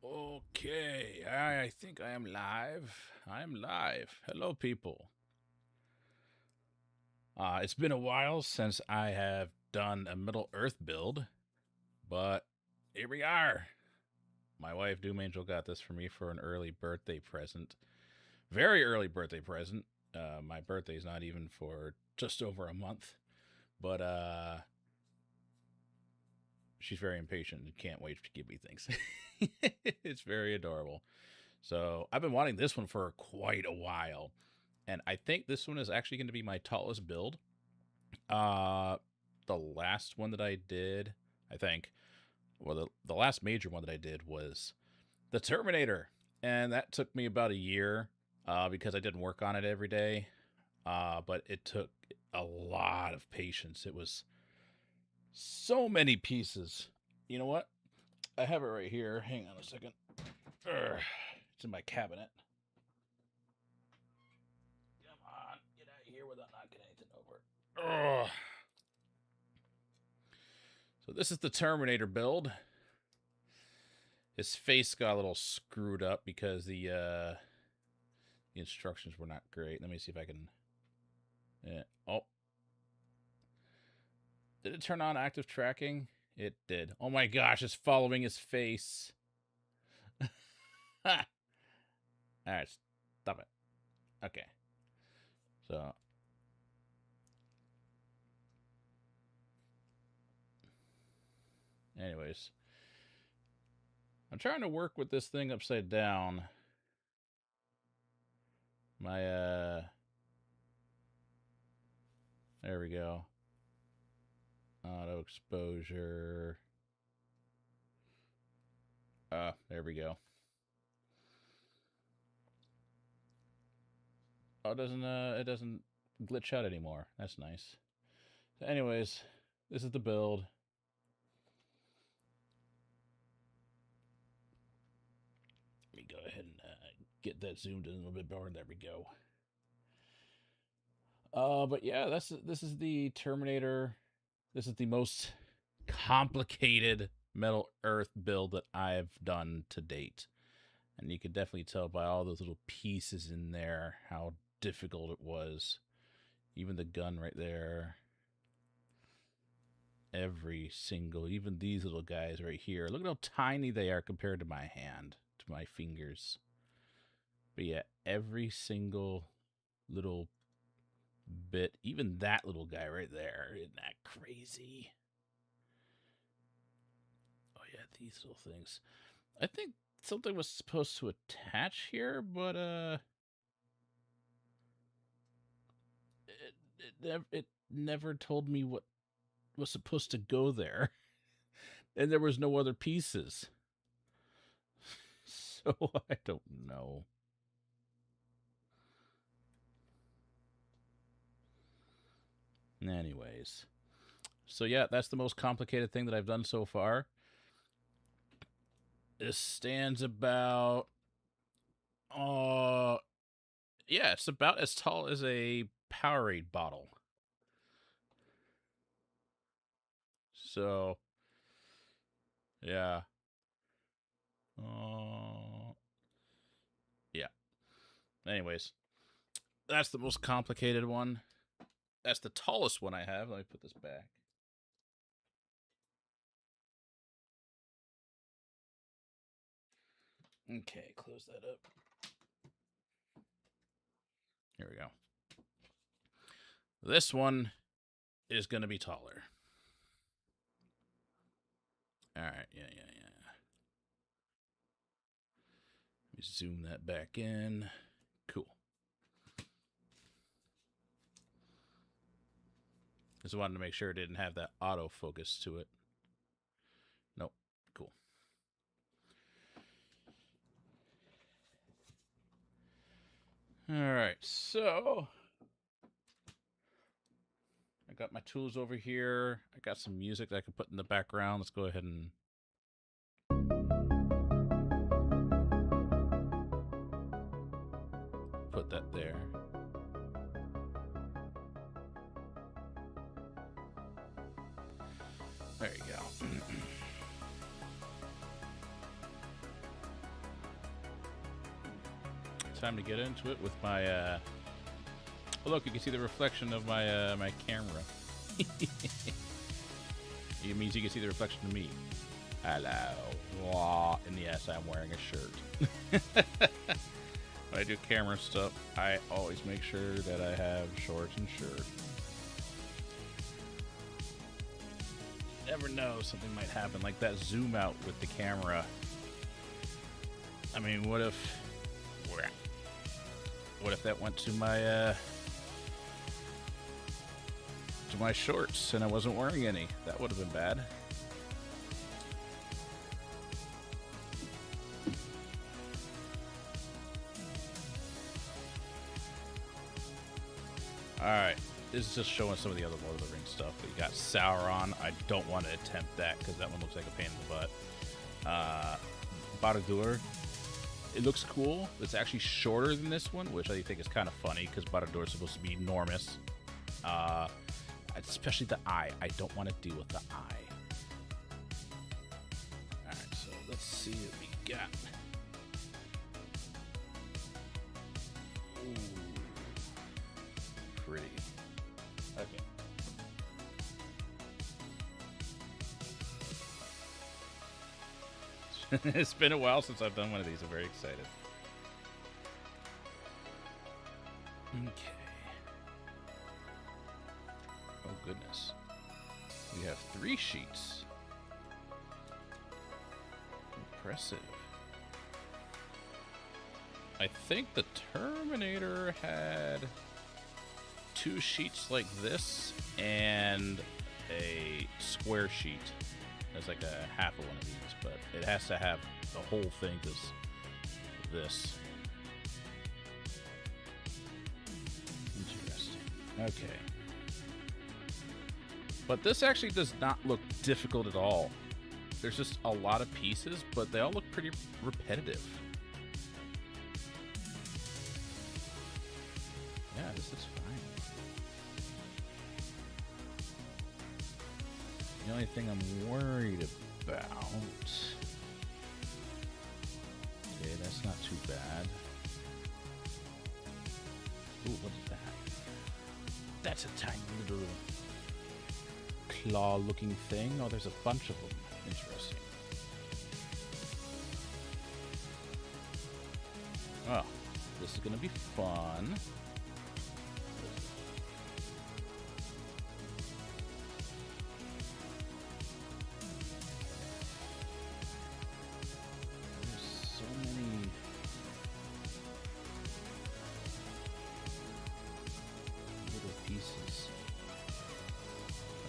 Okay, I think I am live. I'm live. Hello, people. It's been a while since I have done a Middle Earth build, but here we are. My wife, Doom Angel, got this for me for an early birthday present. Very early birthday present. My birthday's not even for just over a month, but she's very impatient and can't wait to give me things. It's very adorable. So I've been wanting this one for quite a while. And I think this one is actually going to be my tallest build. Uh, the last one that I did, I think, well, the last major one that I did was the Terminator. And that took me about a year because I didn't work on it every day. But it took a lot of patience. It was so many pieces. You know what? I have it right here. Hang on a second. It's in my cabinet. Come on, get out of here without knocking anything over. Ugh. So this is the Terminator build. His face got a little screwed up because the instructions were not great. Let me see if I can. Yeah. Oh, did it turn on active tracking? It did. Oh my gosh, it's following his face. All right, stop it. Okay. So anyways, I'm trying to work with this thing upside down. My there we go. Auto exposure. There we go. Oh, it doesn't glitch out anymore. That's nice. So anyways, this is the build. Let me go ahead and get that zoomed in a little bit more. There we go. But yeah, this is the Terminator. This is the most complicated Metal Earth build that I've done to date. And you can definitely tell by all those little pieces in there how difficult it was. Even the gun right there. Every single, even these little guys right here. Look at how tiny they are compared to my hand, to my fingers. But yeah, every single little bit, even that little guy right there, isn't that crazy? Oh yeah, these little things. I think something was supposed to attach here, but it never told me what was supposed to go there, and there was no other pieces. So I don't know. Anyways, so yeah, that's the most complicated thing that I've done so far. This stands about, uh, yeah, it's about as tall as a Powerade bottle. So, yeah. Uh, yeah. Anyways, that's the most complicated one. That's the tallest one I have. Let me put this back. Okay, close that up. Here we go. This one is going to be taller. All right, yeah. Let me zoom that back in. Cool. Just wanted to make sure it didn't have that autofocus to it. Nope. Cool. All right, so I got my tools over here. I got some music that I can put in the background. Let's go ahead and put that there. There you go. time to get into it with my, oh look, you can see the reflection of my, my camera. It means you can see the reflection of me. Hello. And yes, I'm wearing a shirt. When I do camera stuff, I always make sure that I have shorts and shirt. Never know, something might happen, like that zoom out with the camera. I mean, what if that went to my shorts and I wasn't wearing any? That would have been bad. Alright, this is just showing some of the other Lord of the Rings stuff. We got Sauron. I don't want to attempt that because that one looks like a pain in the butt. Barad-dûr. It looks cool. It's actually shorter than this one, which I think is kind of funny because Barad-dûr is supposed to be enormous. Especially the eye. I don't want to deal with the eye. Alright, so let's see what we got. Ooh. Pretty. Okay. It's been a while since I've done one of these. I'm very excited. Okay. Oh, goodness. We have 3 sheets. Impressive. I think the Terminator had 2 sheets like this and a square sheet. There's like a half of one of these, but it has to have the whole thing because this. Interesting. Okay. But this actually does not look difficult at all. There's just a lot of pieces, but they all look pretty repetitive. Yeah, this is fine. The only thing I'm worried about... Okay, that's not too bad. Ooh, what is that? That's a tiny little claw-looking thing. Oh, there's a bunch of them. Interesting. Oh, this is gonna be fun.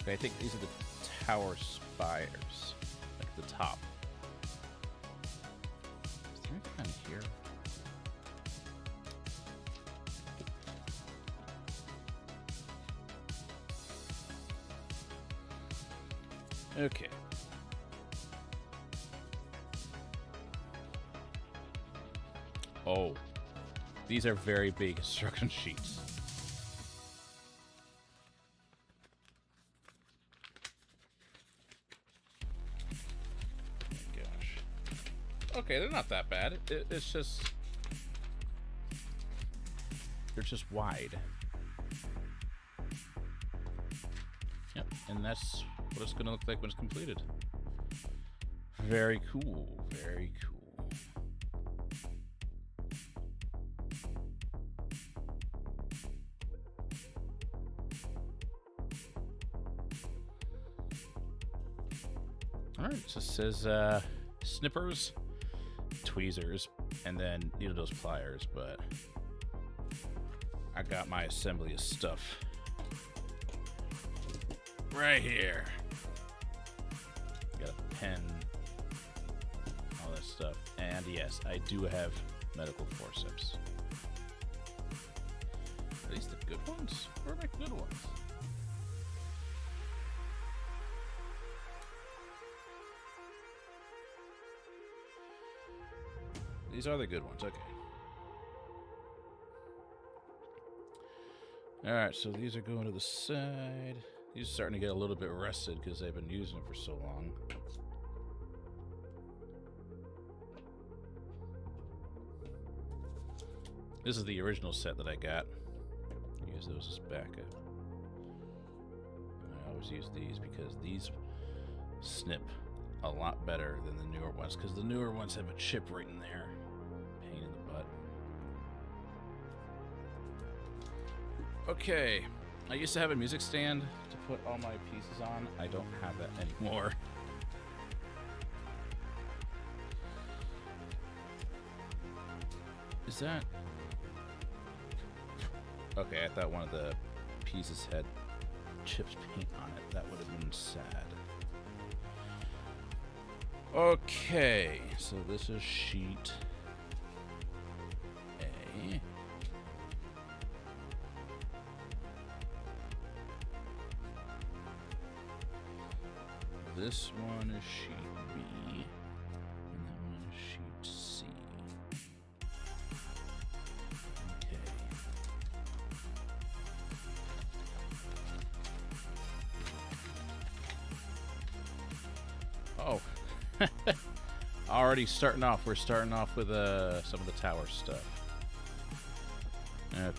Okay, I think these are the tower spires, like the top. Is there anything on here? Okay. Oh, these are very big instruction sheets. Okay, they're not that bad. It's just... They're just wide. Yep, and that's what it's going to look like when it's completed. Very cool. Very cool. Alright, it just says snippers, tweezers, and then needle those pliers, but I got my assembly of stuff right here. Got a pen, all that stuff, and yes, I do have medical forceps. Are these the good ones? Where are my good ones? These are the good ones, okay. Alright, so these are going to the side. These are starting to get a little bit rusted because they've been using them for so long. This is the original set that I got. I use those as backup. I always use these because these snip a lot better than the newer ones, because the newer ones have a chip right in there. Pain in the butt. Okay, I used to have a music stand to put all my pieces on. I don't have that anymore. Is that... Okay, I thought one of the pieces had chips paint on it. That would have been sad. Okay, so this is sheet A. This one is sheet B, and that one is sheet C. Okay. Oh. Already starting off. We're starting off with some of the tower stuff. Okay.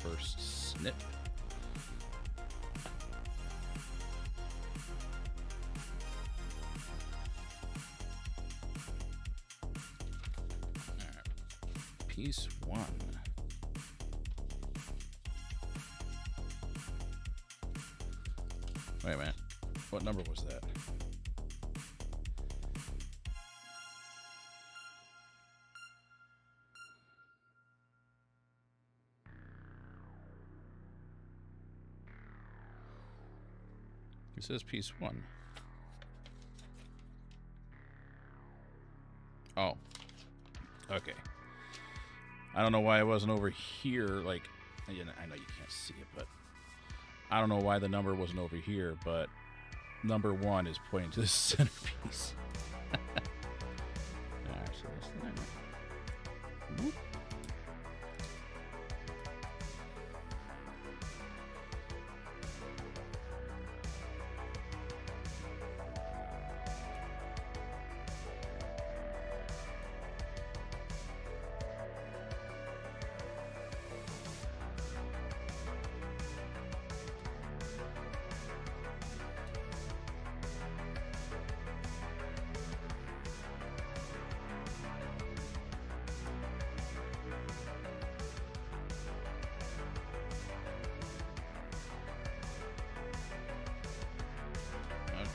First snip. All right. Piece 1. Wait a minute. What number was that? It says piece 1. Oh. Okay. I don't know why it wasn't over here. Like, I know you can't see it, but I don't know why the number wasn't over here, but number 1 is pointing to the centerpiece. Alright, so that's the number. Whoop.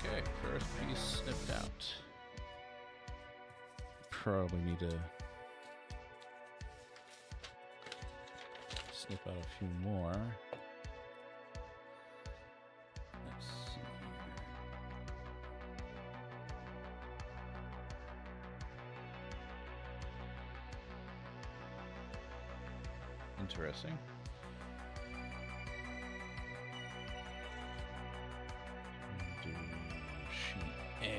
Okay, first piece snipped out. Probably need to snip out a few more. Let's see. Interesting. Do sheet A.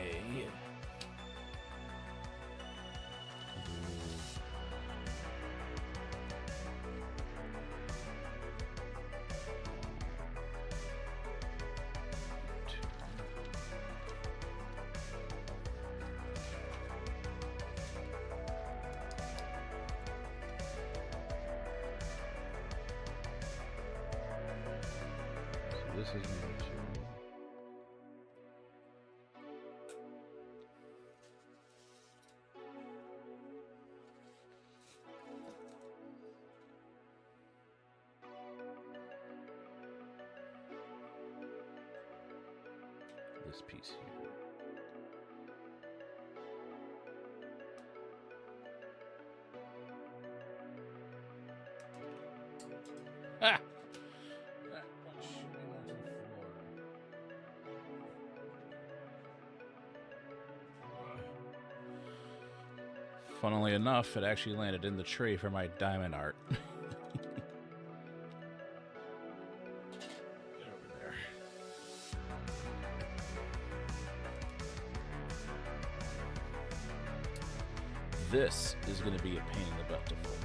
This is number 2. This piece here. Ah! Funnily enough, it actually landed in the tray for my diamond art. Get over there. This is going to be a pain in the butt to fold.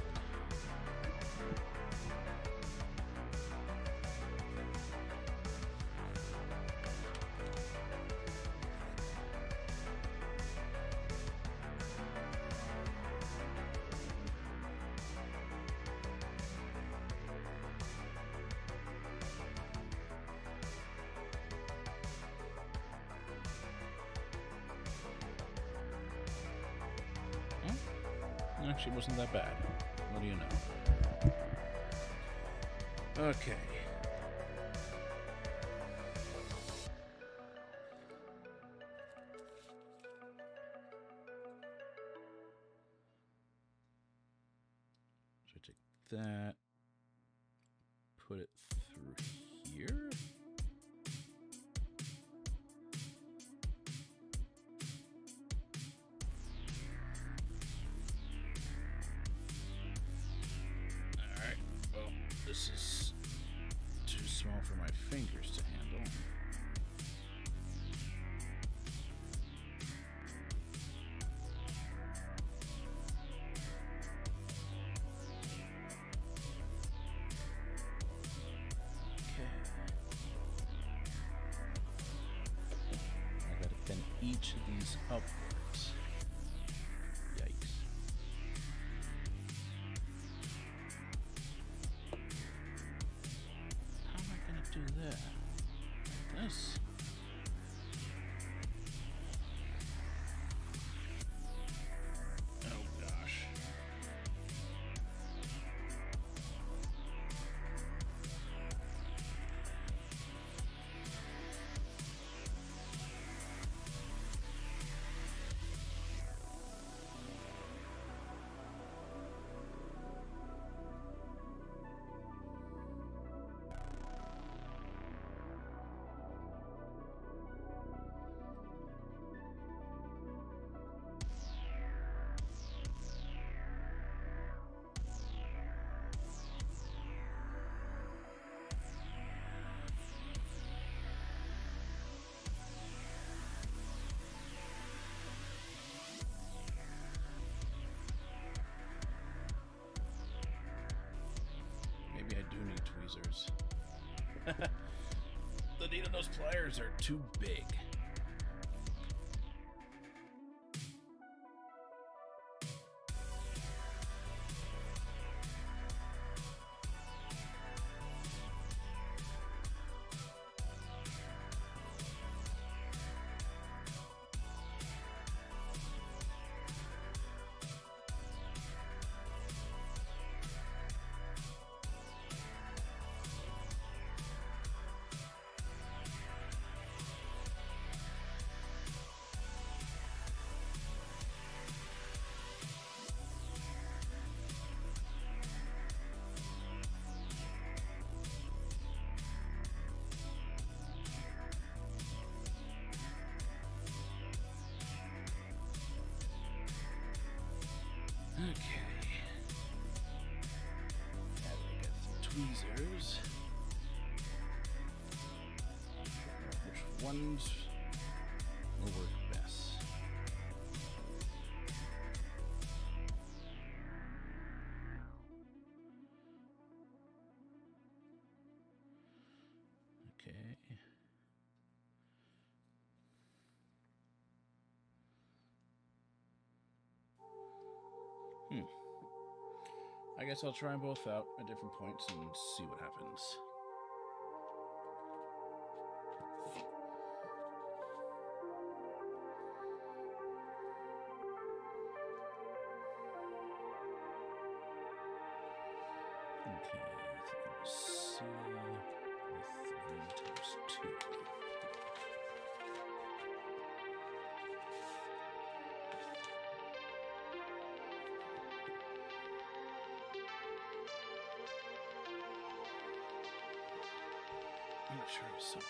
Actually, wasn't that bad. What do you know? Okay. So I take that, put it through here. Alright, well, this is too small for my fingers to handle. Each of these upwards. Yikes. How am I going to do that? Like this? Oh gosh. Maybe I do need tweezers. The need of those pliers are too big. Okay. Now we got some tweezers. Which ones will work best? Okay. I guess I'll try them both out at different points and see what happens. Okay, I think I'll see with 3 times 2. I'm not sure of something.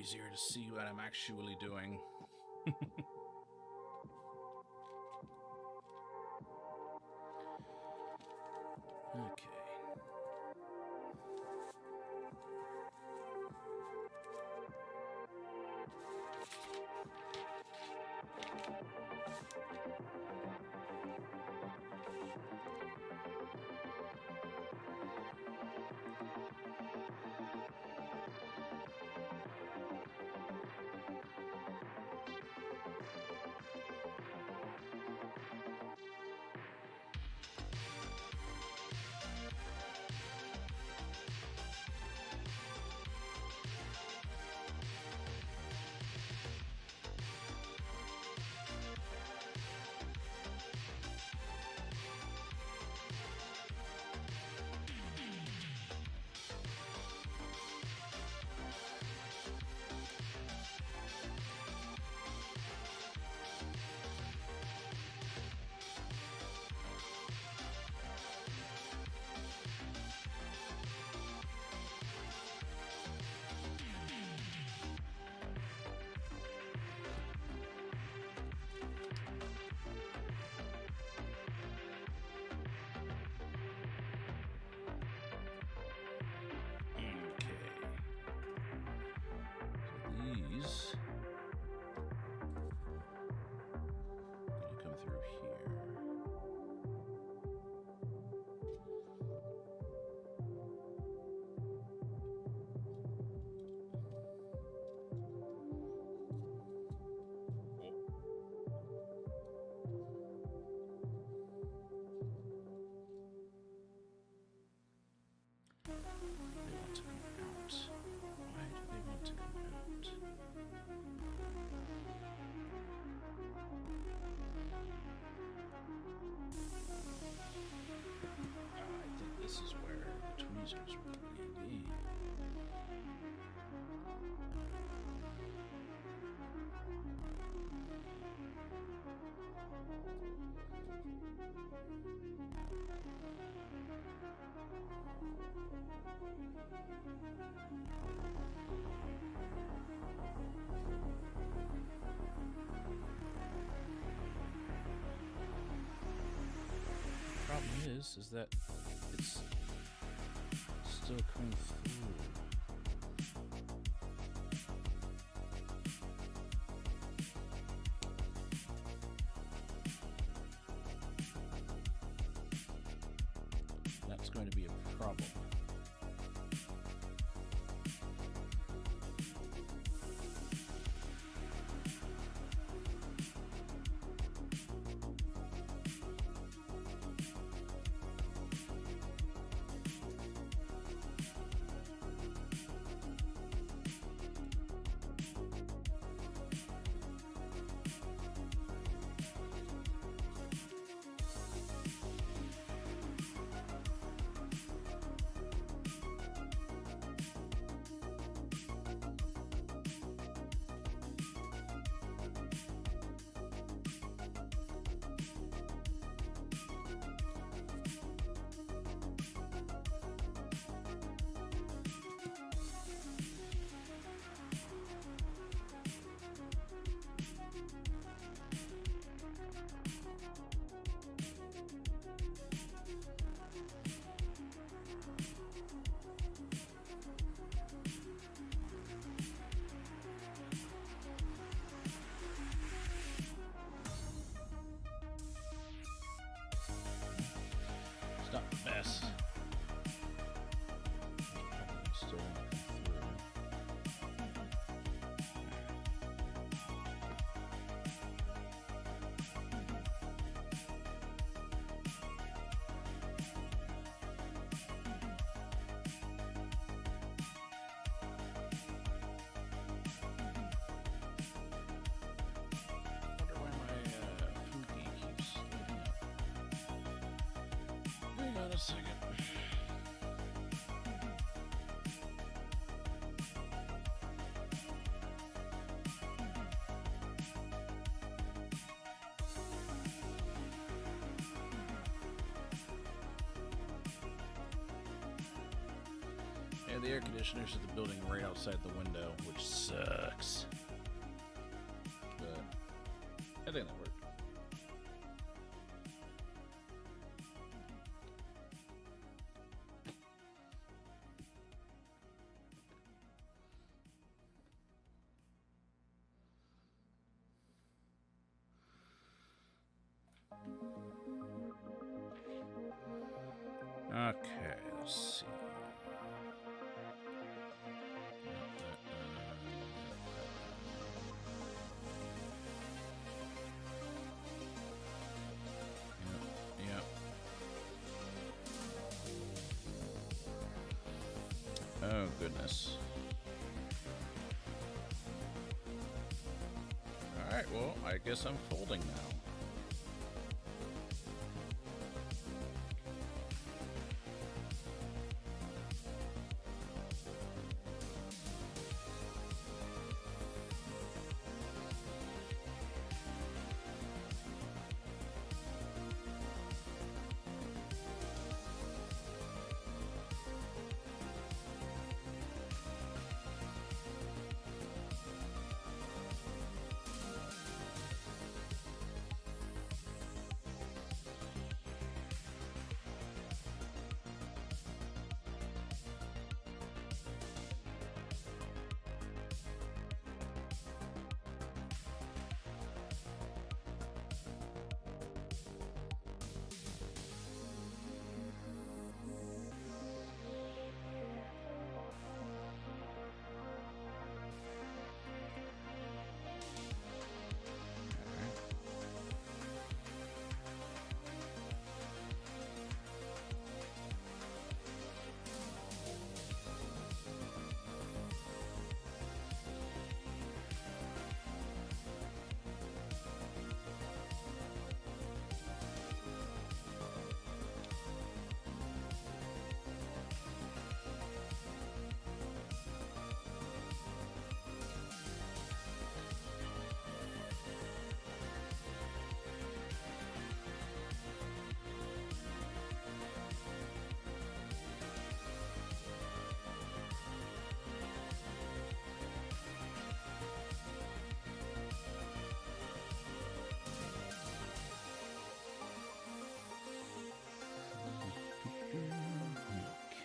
easier to see what I'm actually doing. Okay. These gonna come through here. They want to come out. Why do they want to come out? I think this is where the tweezers would be. Problem is that it's still coming through. That's going to be a problem. It's not the best. Still won't come through. Wonder why my food key keeps loading up. Hang on a second. And the air conditioner's at the building right outside the window, which sucks. But I think that worked. Okay, let's see. Yep. Oh, goodness. Alright, well, I guess I'm folding now.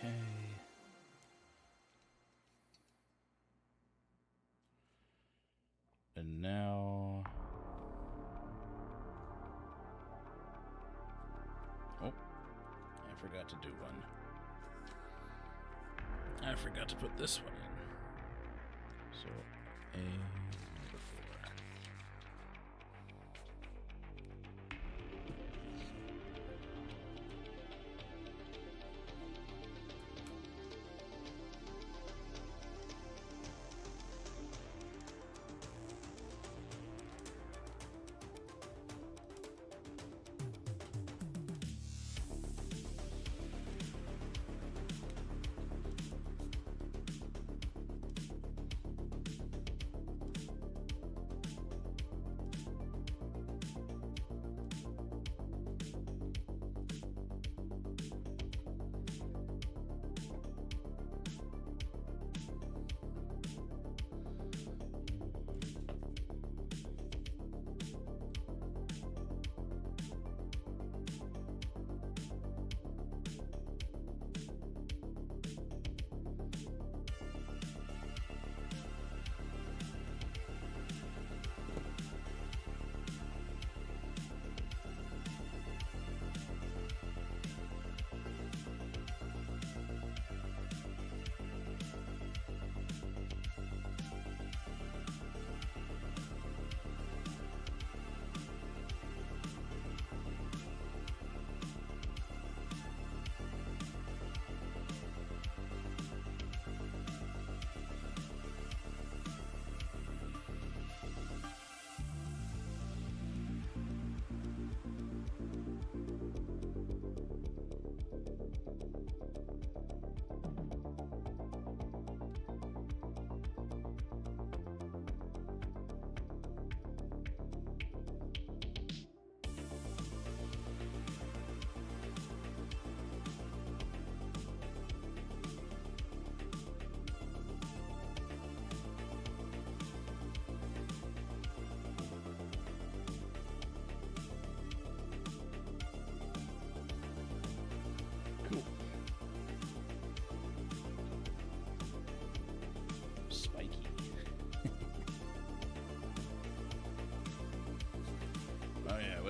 Okay. And now... Oh, I forgot to do one. I forgot to put this one in. So, A number 4.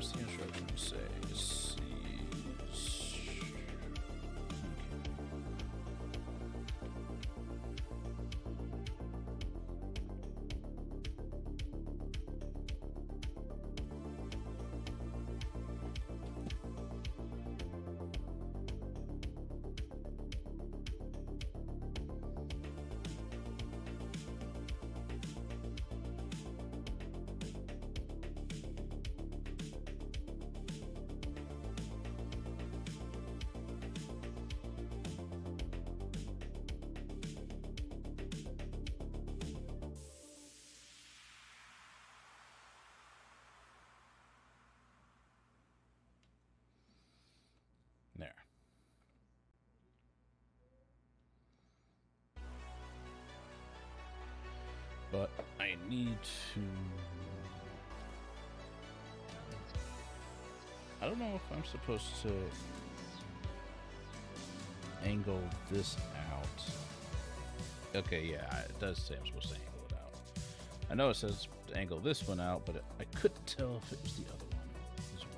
does the instructions say? There. But I need to... I don't know if I'm supposed to angle this out. Okay, yeah, it does say I'm supposed to angle it out. I know it says to angle this one out, but I couldn't tell if it was the other one as well.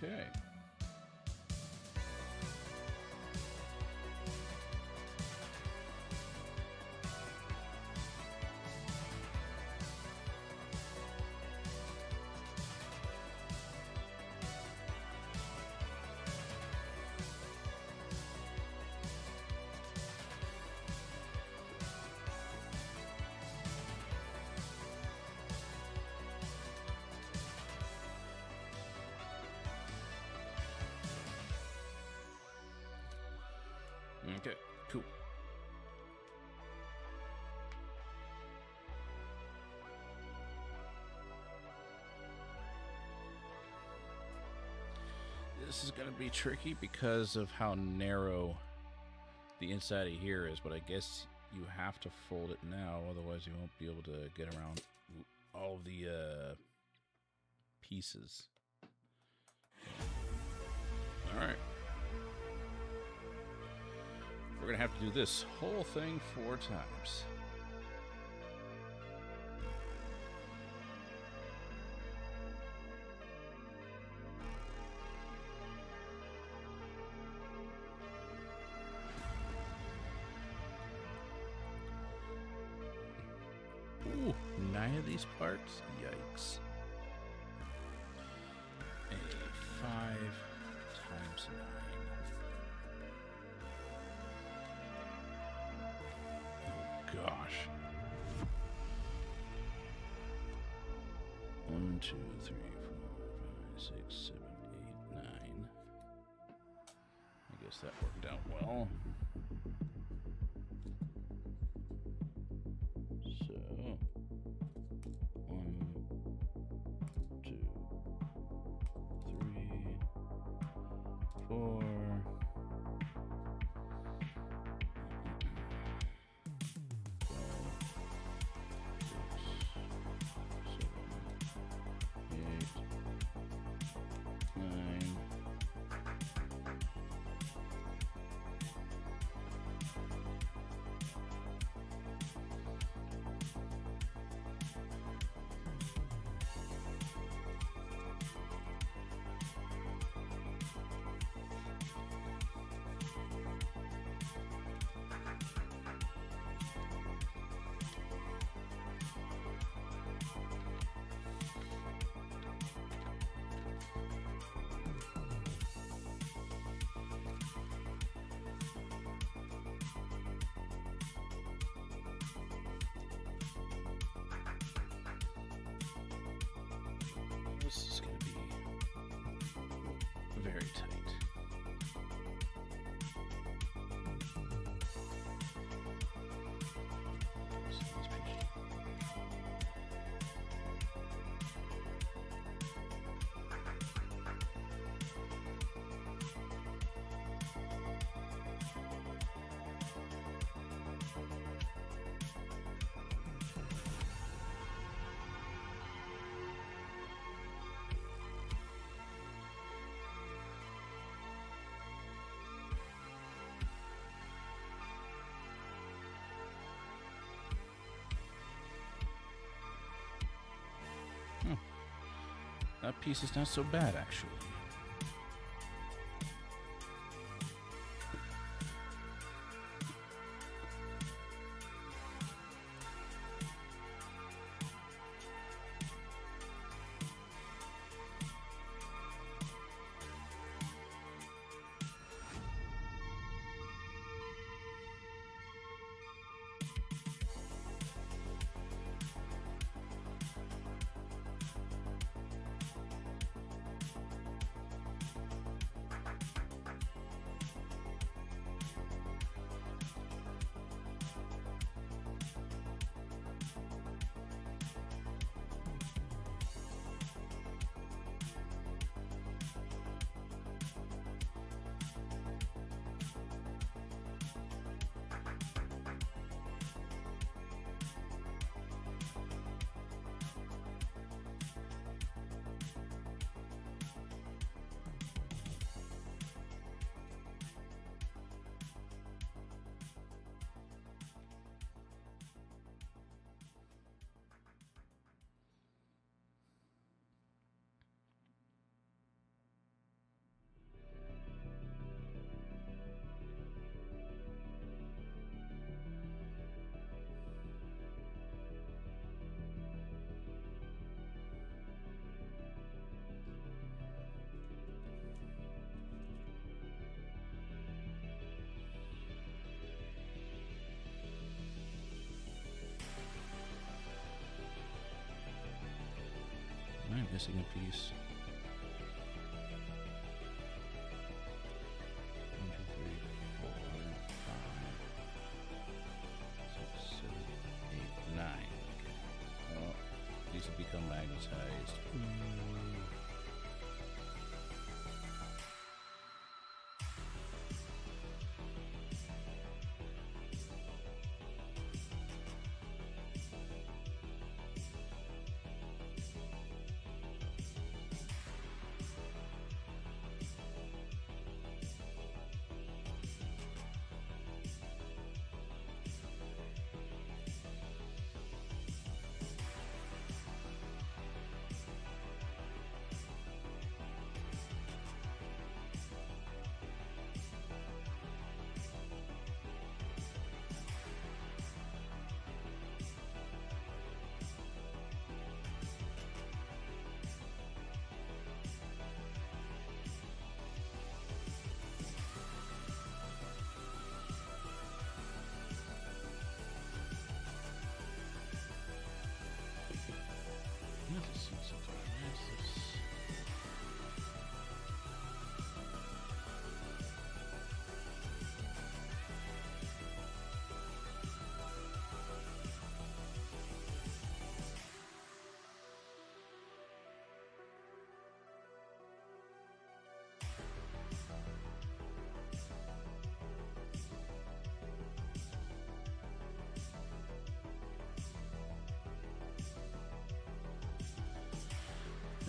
Okay. Okay, cool. This is going to be tricky because of how narrow the inside of here is, but I guess you have to fold it now, otherwise you won't be able to get around all of the pieces. All right. We're going to have to do this whole thing 4 times. Ooh, 9 of these parts? Yikes. A 5 times 9. gosh. 1, 2, 3, 4, 5, 6, 7, 8, 9. I guess that worked out well. So 1, 2, 3, 4. 9. This is going to be very tight. That piece is not so bad, actually. I'm missing a piece. 1, 2, 3, 4, 5, 6, 7, 8, 9. Okay. Well, these have become magnetized.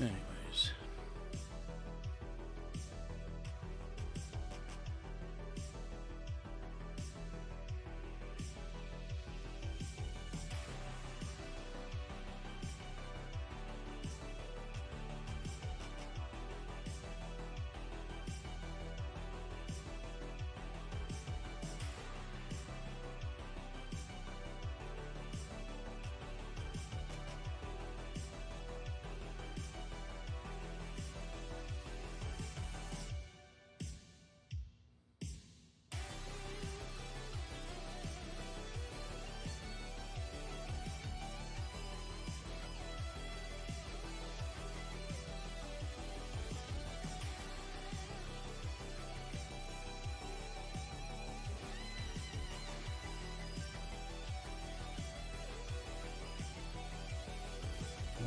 Anyways.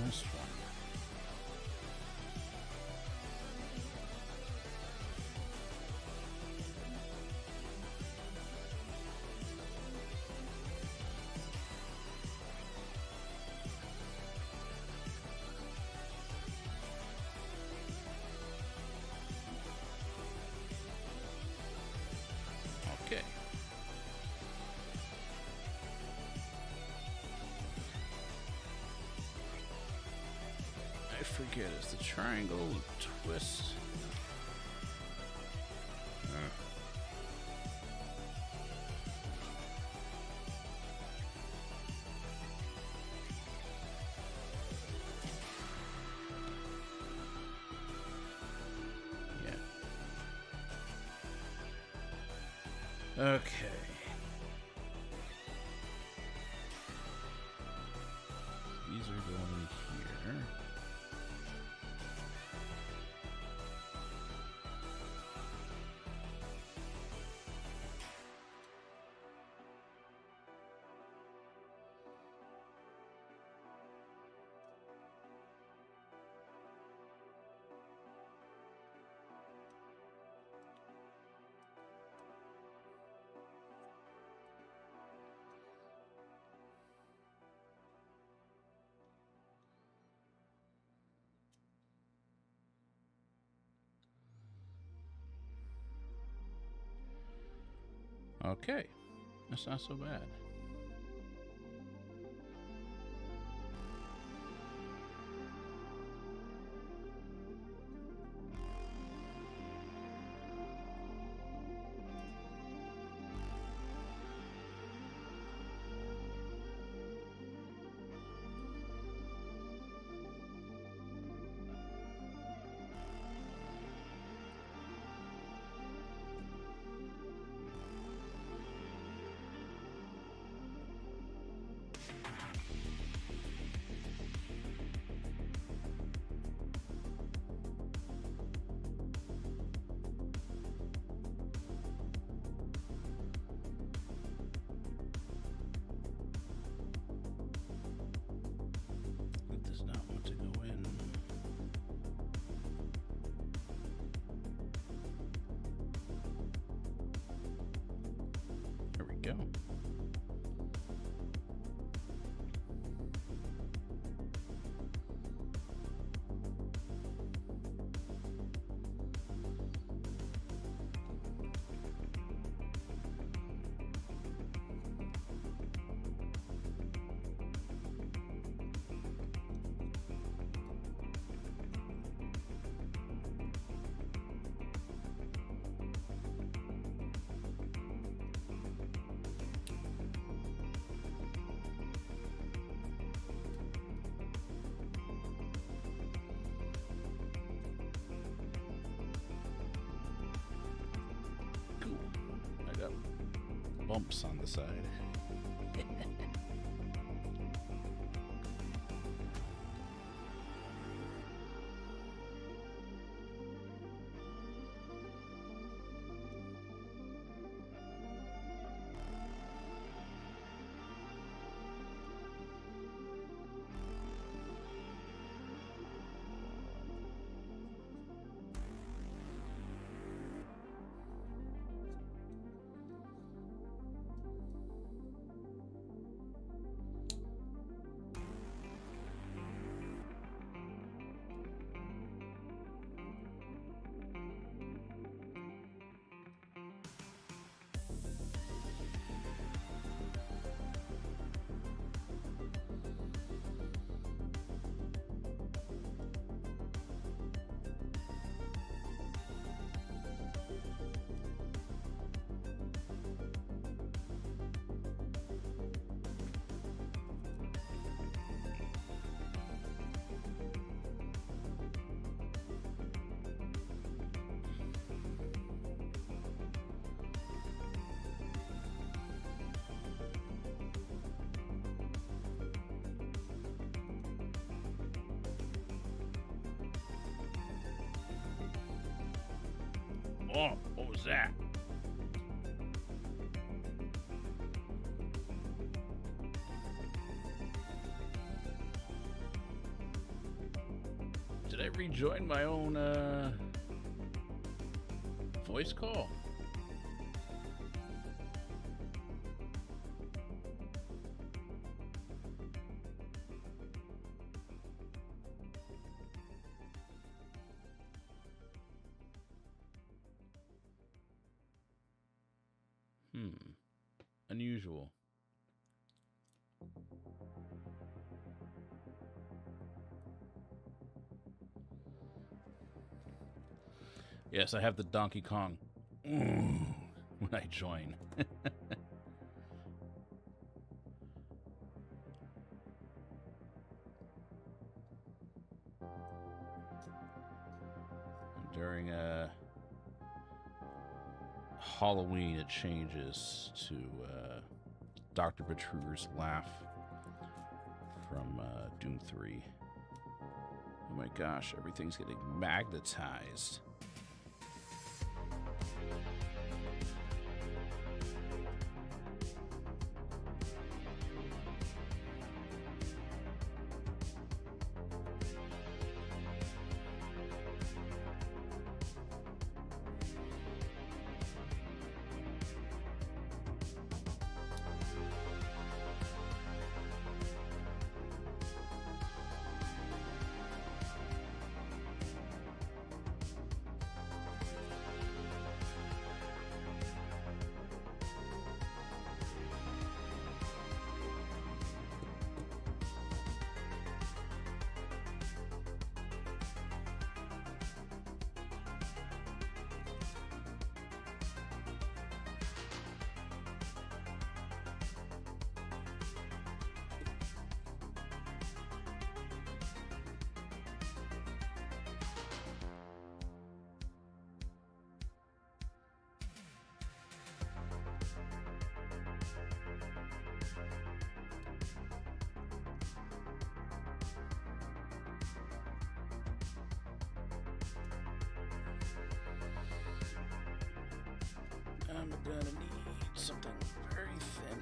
This one. Okay. I forget, it's the triangle twist. Yeah. Okay. These are going here. Okay, that's not so bad. It does not want to go in. There we go. Bumps on the side. Oh, what was that? Did I rejoin my own voice call? Unusual. Yes, I have the Donkey Kong when I join. During Halloween, it changes to Dr. Betruger's laugh from Doom 3. Oh my gosh, everything's getting magnetized. I'm gonna need something very thin.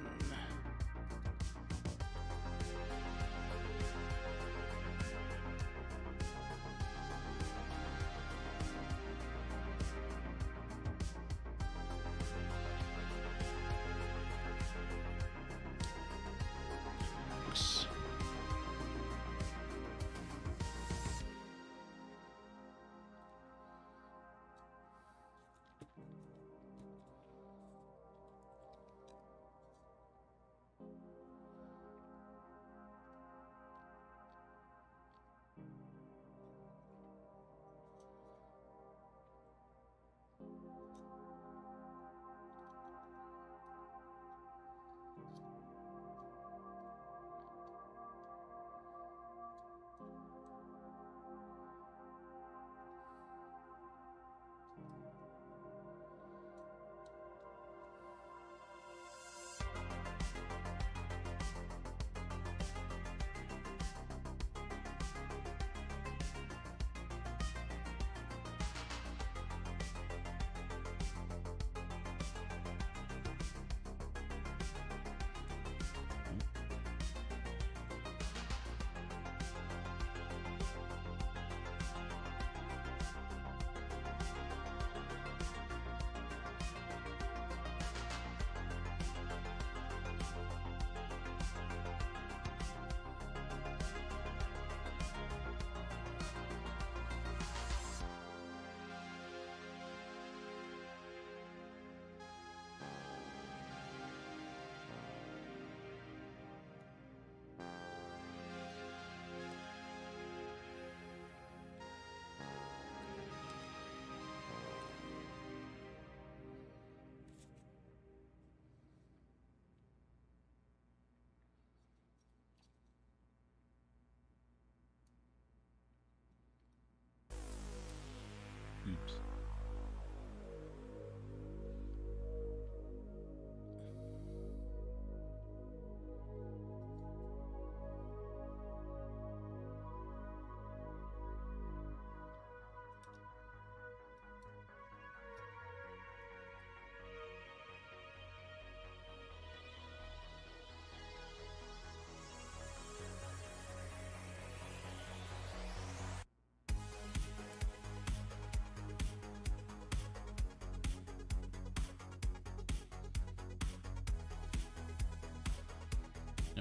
Oops.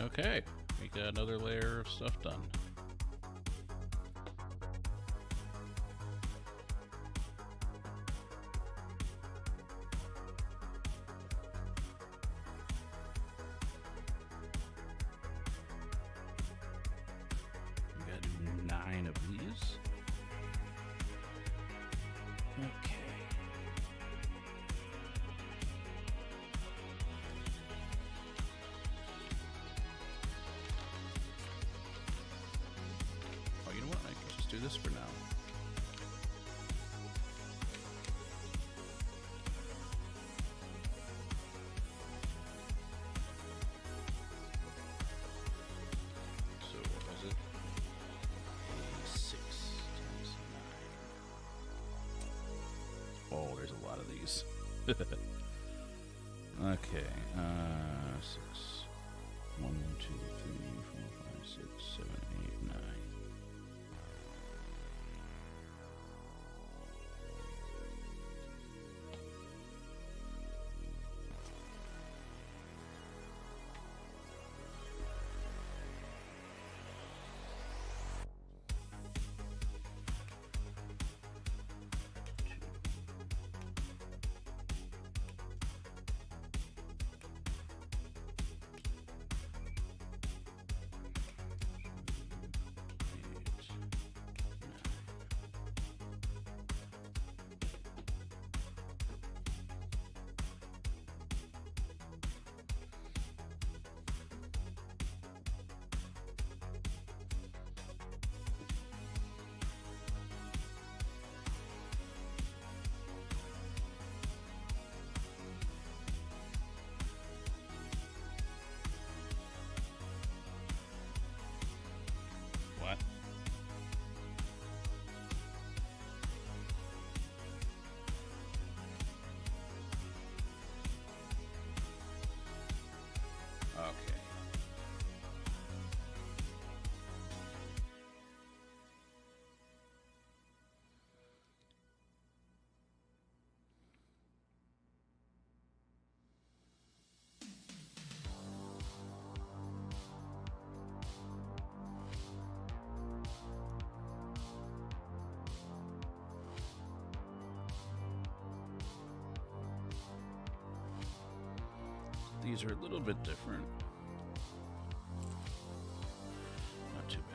Okay, we got another layer of stuff done. We gotta do 9 of these. Okay. Oh, you know what? I can just do this for now. So what was it? 6 times 9. Oh, there's a lot of these. Okay, 6. 1, 2, 3, 4, 5, 6, 7, 8, 9. What? Okay. These are a little bit different. Not too bad.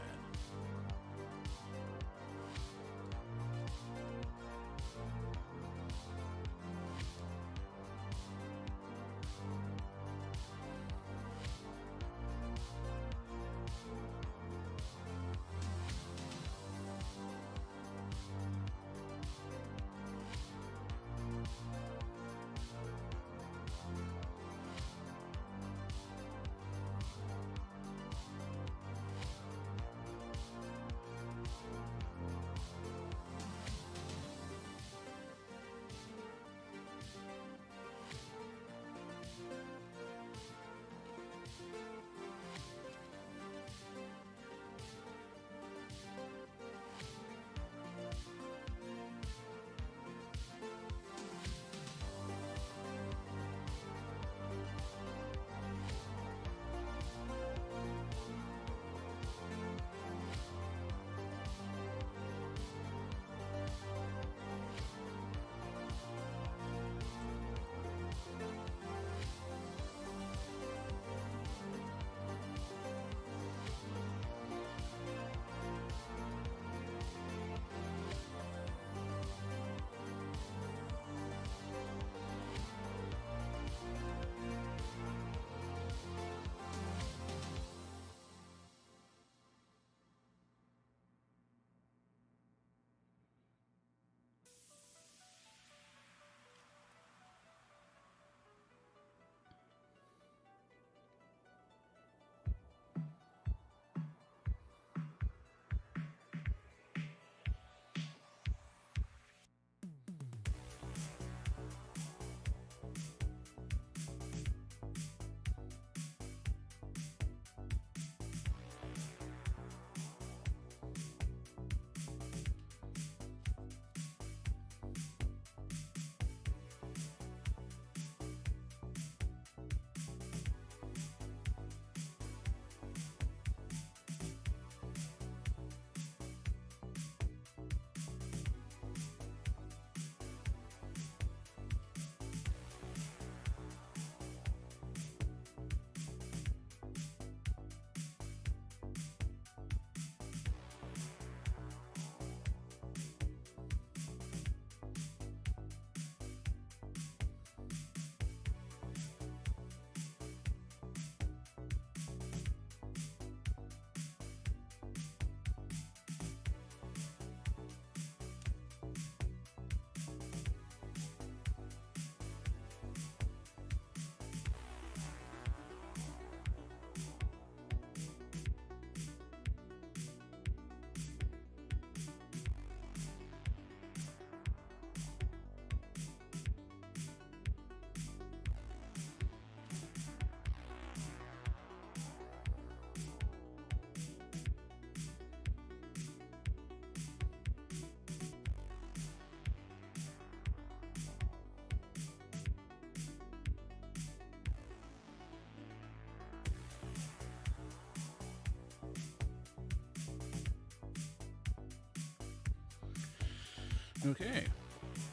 Okay,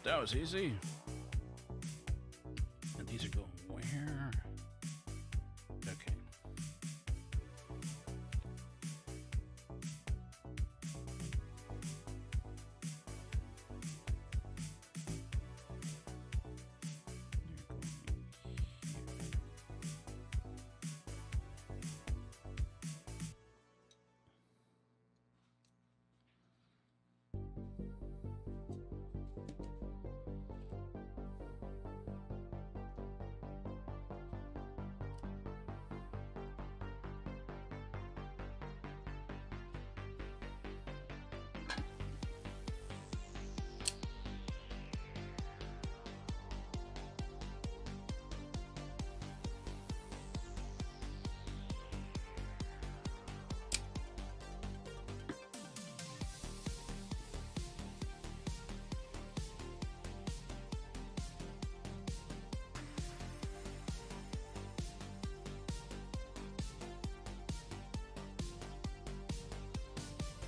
that was easy. And these are going where? Okay.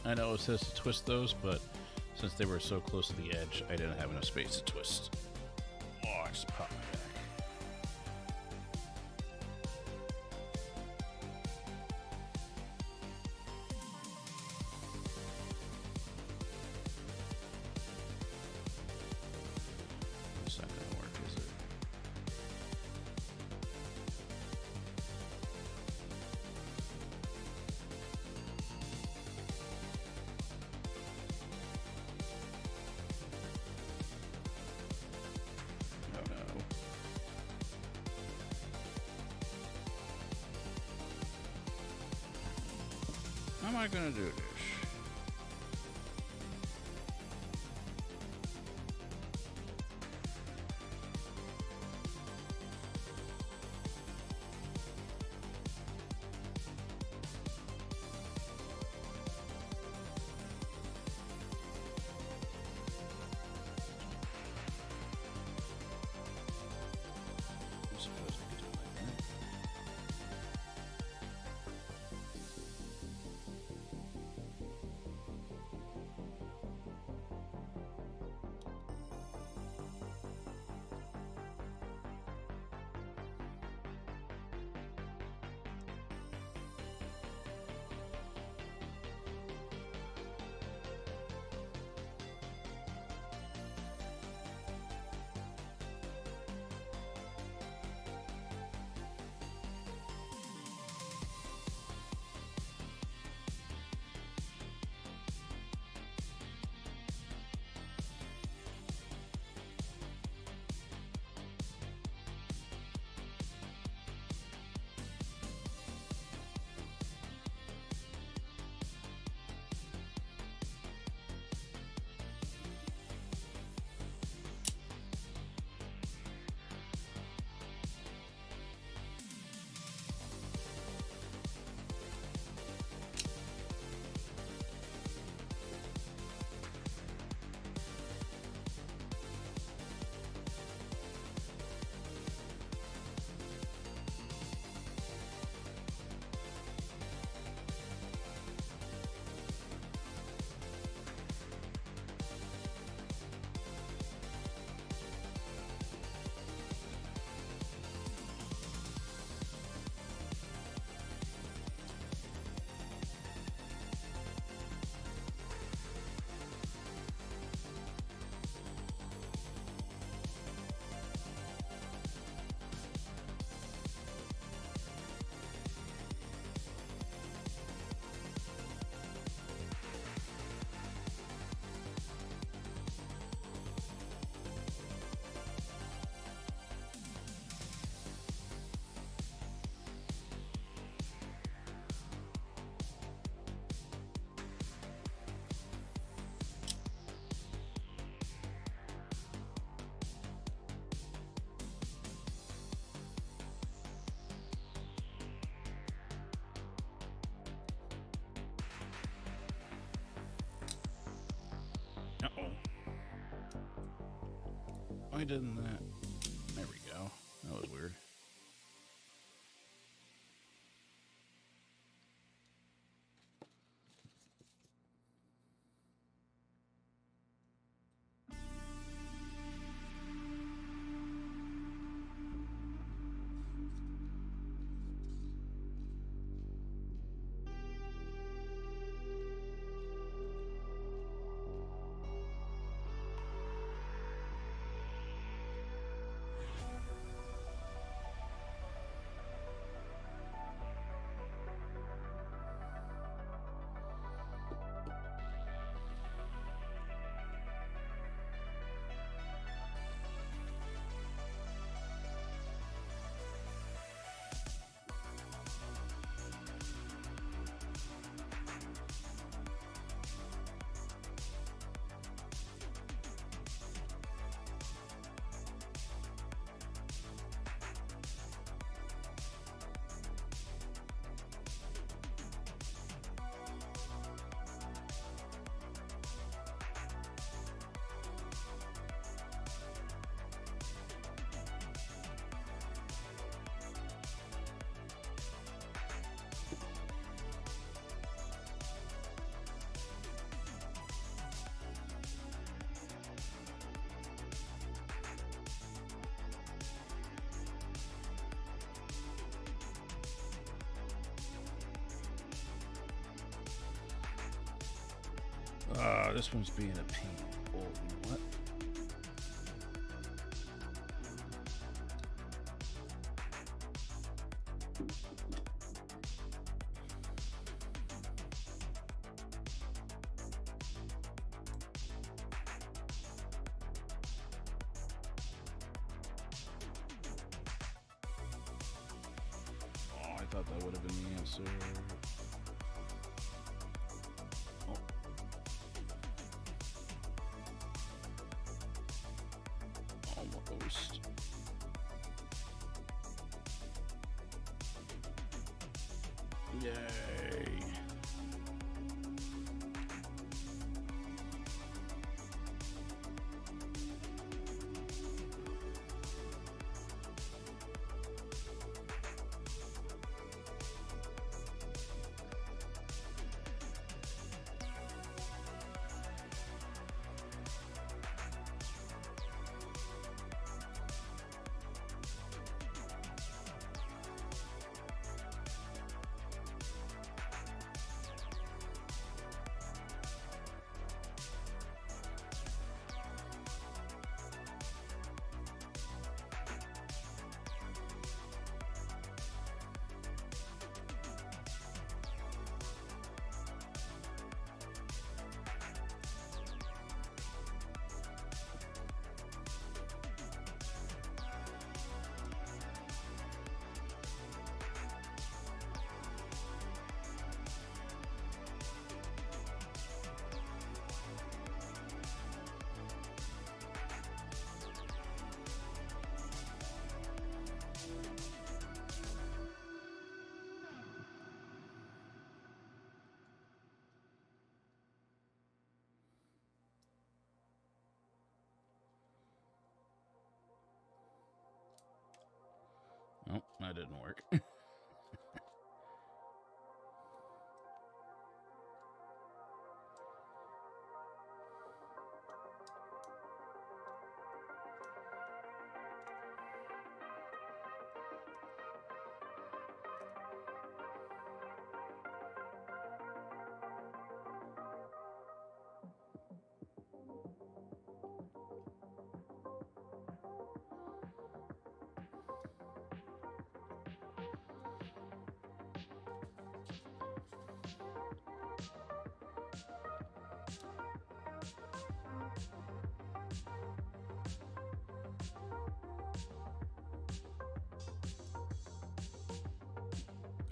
I know it says to twist those, but since they were so close to the edge, I didn't have enough space to twist. Oh, I just popped my back. It's not gonna work, is it? Oh no. How am I gonna do this? I suppose I could do it like that. Uh-oh. Why didn't that? There we go. That was weird. This one's being a pain. Oh, you know what? Oh, I thought that would have been the answer. Oh. Almost. Yay. Oh, that didn't work.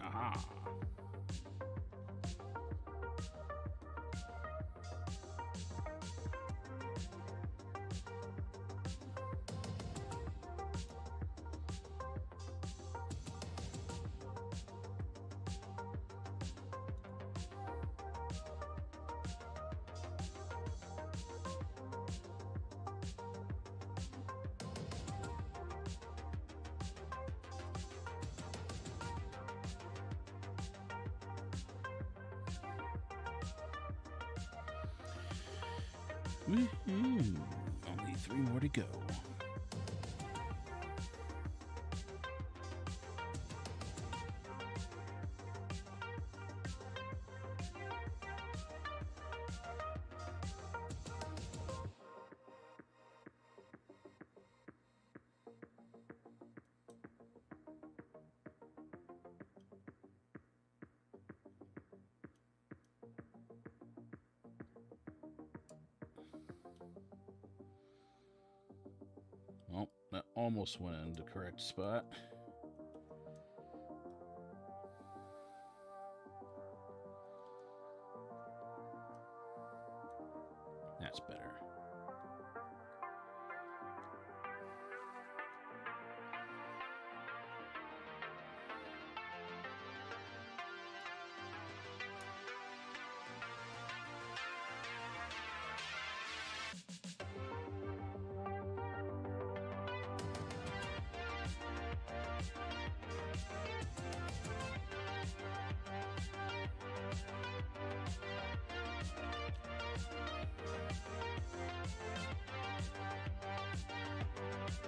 Aha. Woohoo! Only 3 more to go. Well, that almost went in the correct spot. That's better.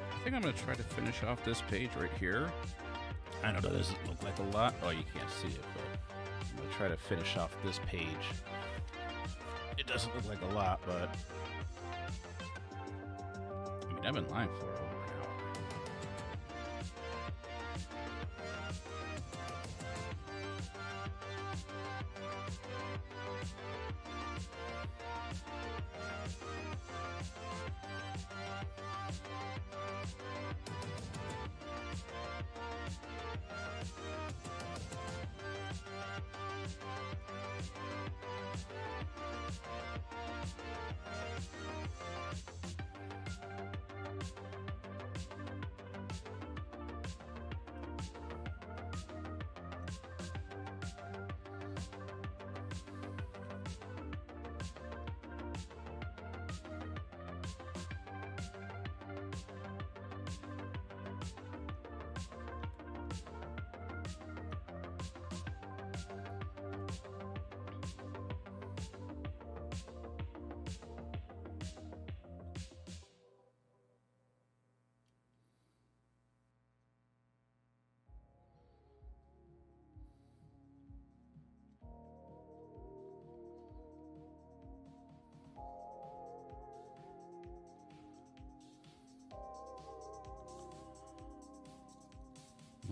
I think I'm going to try to finish off this page right here. I know that doesn't look like a lot. Oh, you can't see it, but I'm going to try to finish off this page. It It doesn't look like a lot, but I mean, I've been lying for over an hour.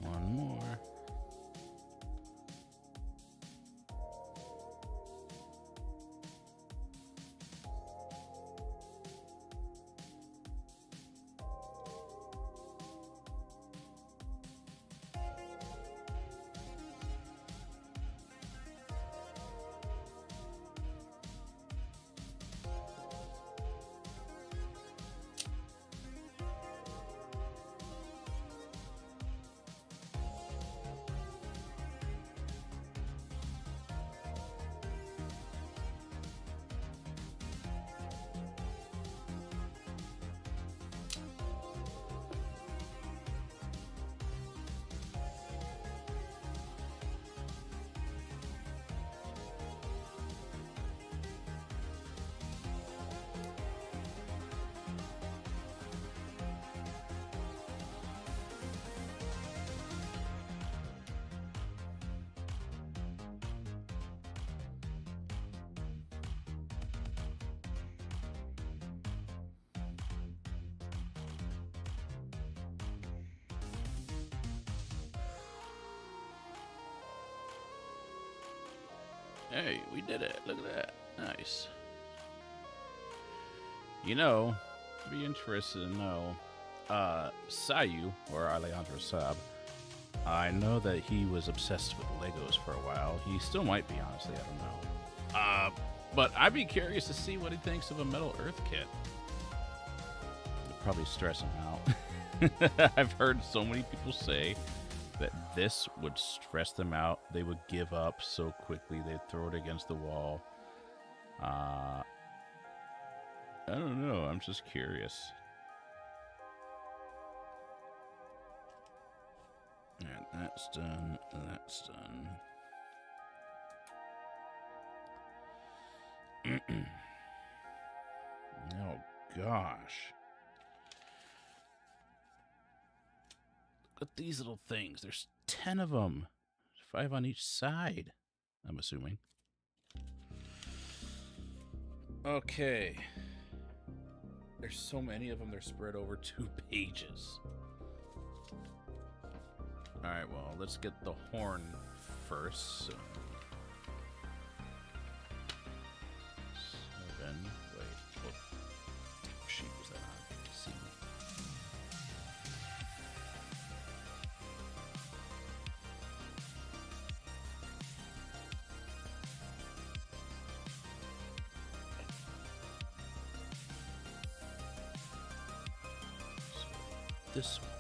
One more. Hey, we did it. Look at that. Nice. You know, I'd be interested to know, Sayu, or Alejandro Saab, I know that he was obsessed with Legos for a while. He still might be, honestly. I don't know. But I'd be curious to see what he thinks of a Metal Earth kit. It'd probably stress him out. I've heard so many people say that this would stress them out. They would give up so quickly. They'd throw it against the wall. I don't know. I'm just curious. Alright, that's done. That's done. Oh, gosh. Look at these little things. There's 10 of them. 5 on each side, I'm assuming. Okay. There's so many of them, they're spread over 2 pages. Alright, well, let's get the horn first. So. 7. Wait. What sheet was that on? C. So, this one.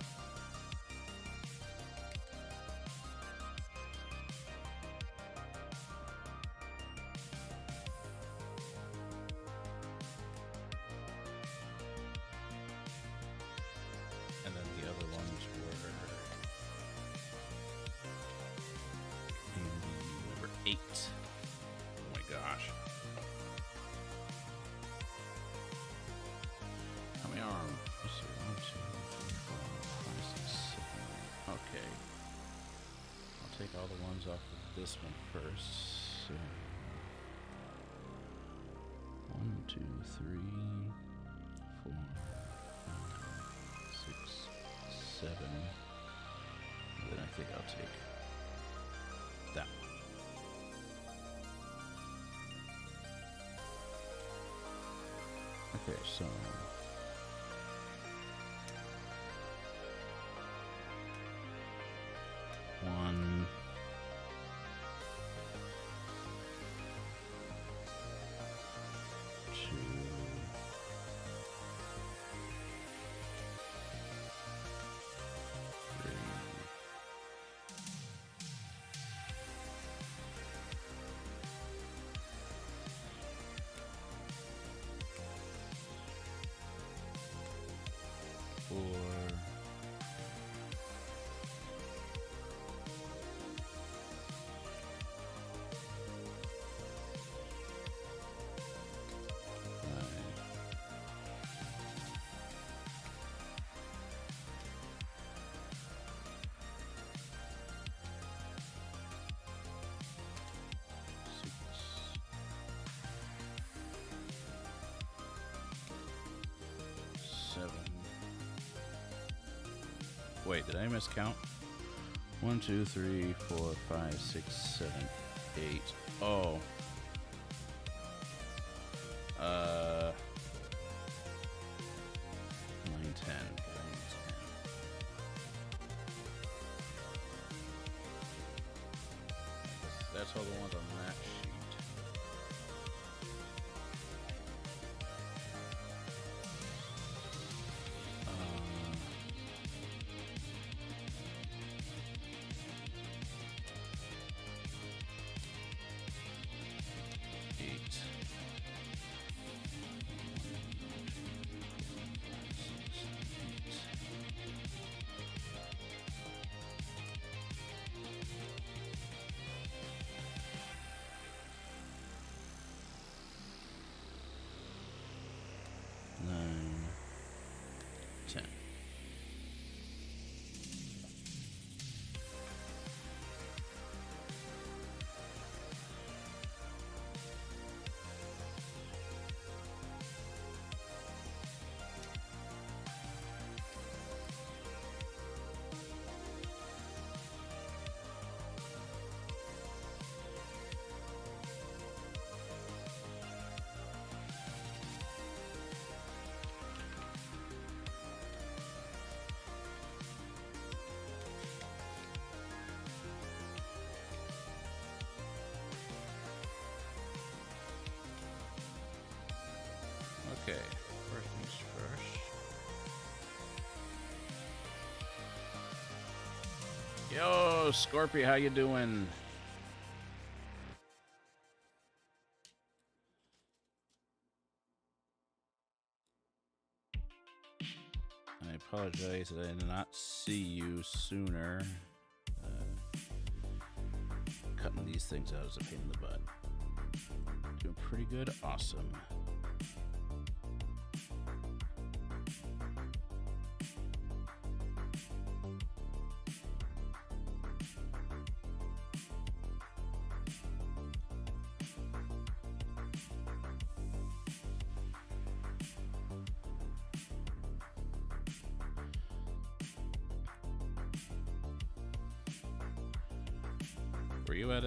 All the ones off of this one first. So. 3, 4, 5, 6, 7. And then I think I'll take that one. Okay, so 1, 2, 3, 4, 5, 6, 7. Wait, did I miscount? 1, 2, 3, 4, 5, 6, 7, 8. Oh. 9, 10. That's all the ones on that sheet. 8. 9, 10. Okay, first things first. Yo, Scorpio, how you doing? I apologize that I did not see you sooner. Cutting these things out is a pain in the butt. Doing pretty good, awesome. Were you at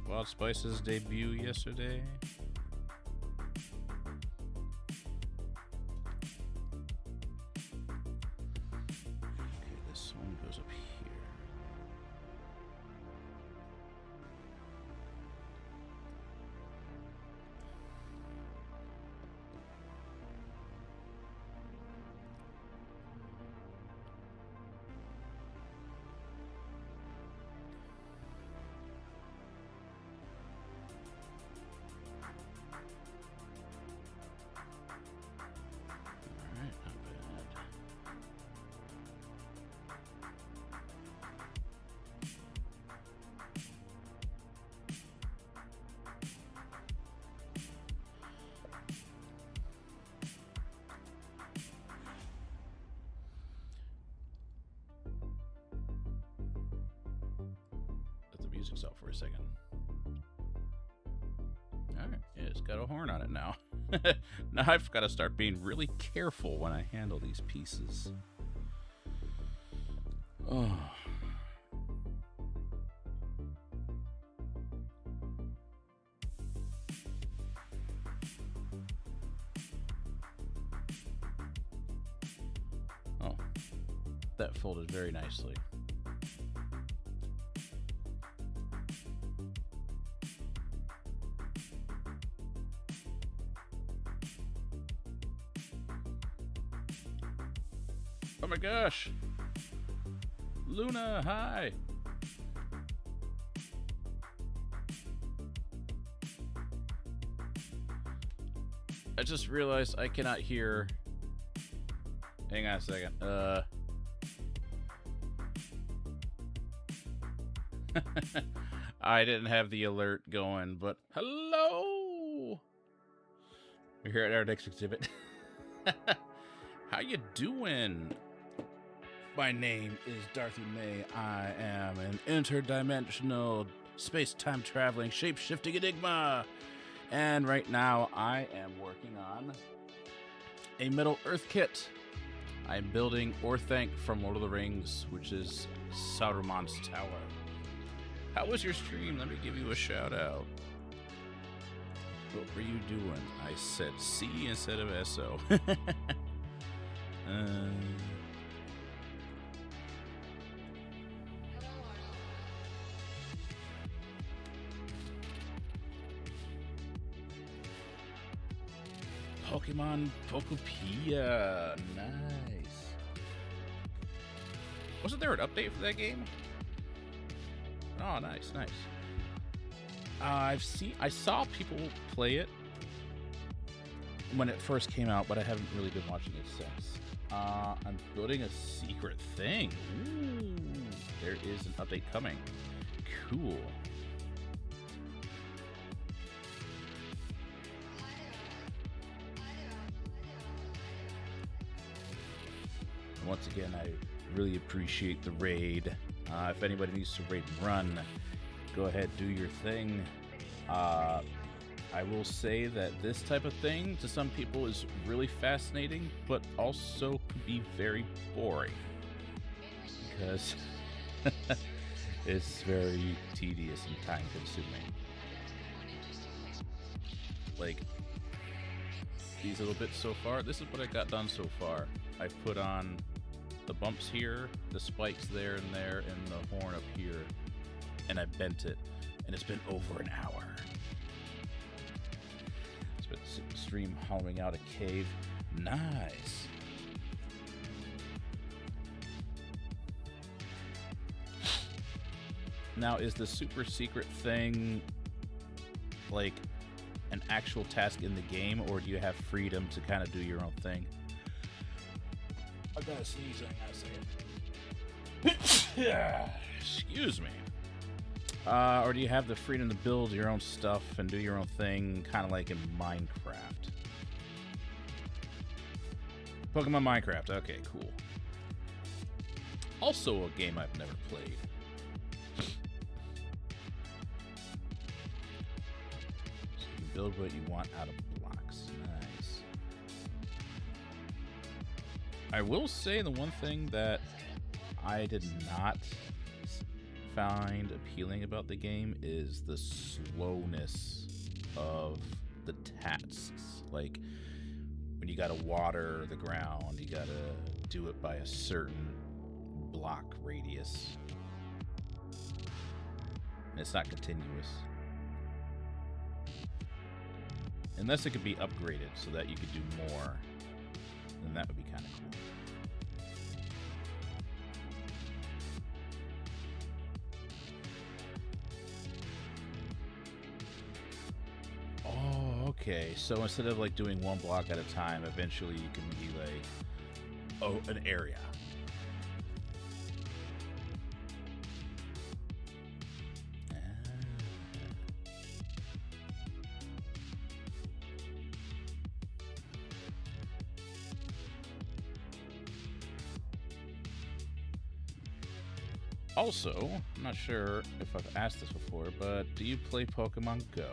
Wild Spice's debut yesterday? Okay, this one goes up here. Music's out for a second. Alright, yeah, it's got a horn on it now. Now I've got to start being really careful when I handle these pieces. Oh. Oh, that folded very nicely. Oh my gosh! Luna, hi! I just realized I cannot hear... Hang on a second. I didn't have the alert going, but hello! We're here at our next exhibit. How you doing? My name is Dorothy May. I am an interdimensional space-time traveling shape-shifting enigma. And right now I am working on a Middle Earth kit. I'm building Orthanc from Lord of the Rings, which is Sauron's tower. How was your stream? Let me give you a shout out. What were you doing? I said C instead of SO. Pokemon Pokopia. Nice. Wasn't there an update for that game? Oh, nice, nice. I saw people play it when it first came out, but I haven't really been watching it since. I'm building a secret thing. Ooh, there is an update coming. Cool. Once again, I really appreciate the raid. If anybody needs to raid and run, go ahead, do your thing. I will say that this type of thing to some people is really fascinating, but also could be very boring because it's very tedious and time consuming. Like these little bits so far, this is what I got done so far. I've put on the bumps here, the spikes there and there, and the horn up here, and I bent it, and it's been over an hour. Stream hollowing out a cave. Nice. Now, is the super secret thing like an actual task in the game, or do you have freedom to kind of do your own thing? I gotta sneeze. I gotta say. Excuse me. Or do you have the freedom to build your own stuff and do your own thing, kind of like in Minecraft? Pokemon Minecraft. Okay, cool. Also a game I've never played. So you can build what you want out of blocks. Nice. I will say the one thing that I did not find appealing about the game is the slowness of the tasks. Like when you gotta water the ground, you gotta do it by a certain block radius. And it's not continuous. Unless it could be upgraded so that you could do more, then that would be kind of cool. Okay, so instead of like doing one block at a time, eventually you can be like, oh, an area. Also, I'm not sure if I've asked this before, but do you play Pokemon Go?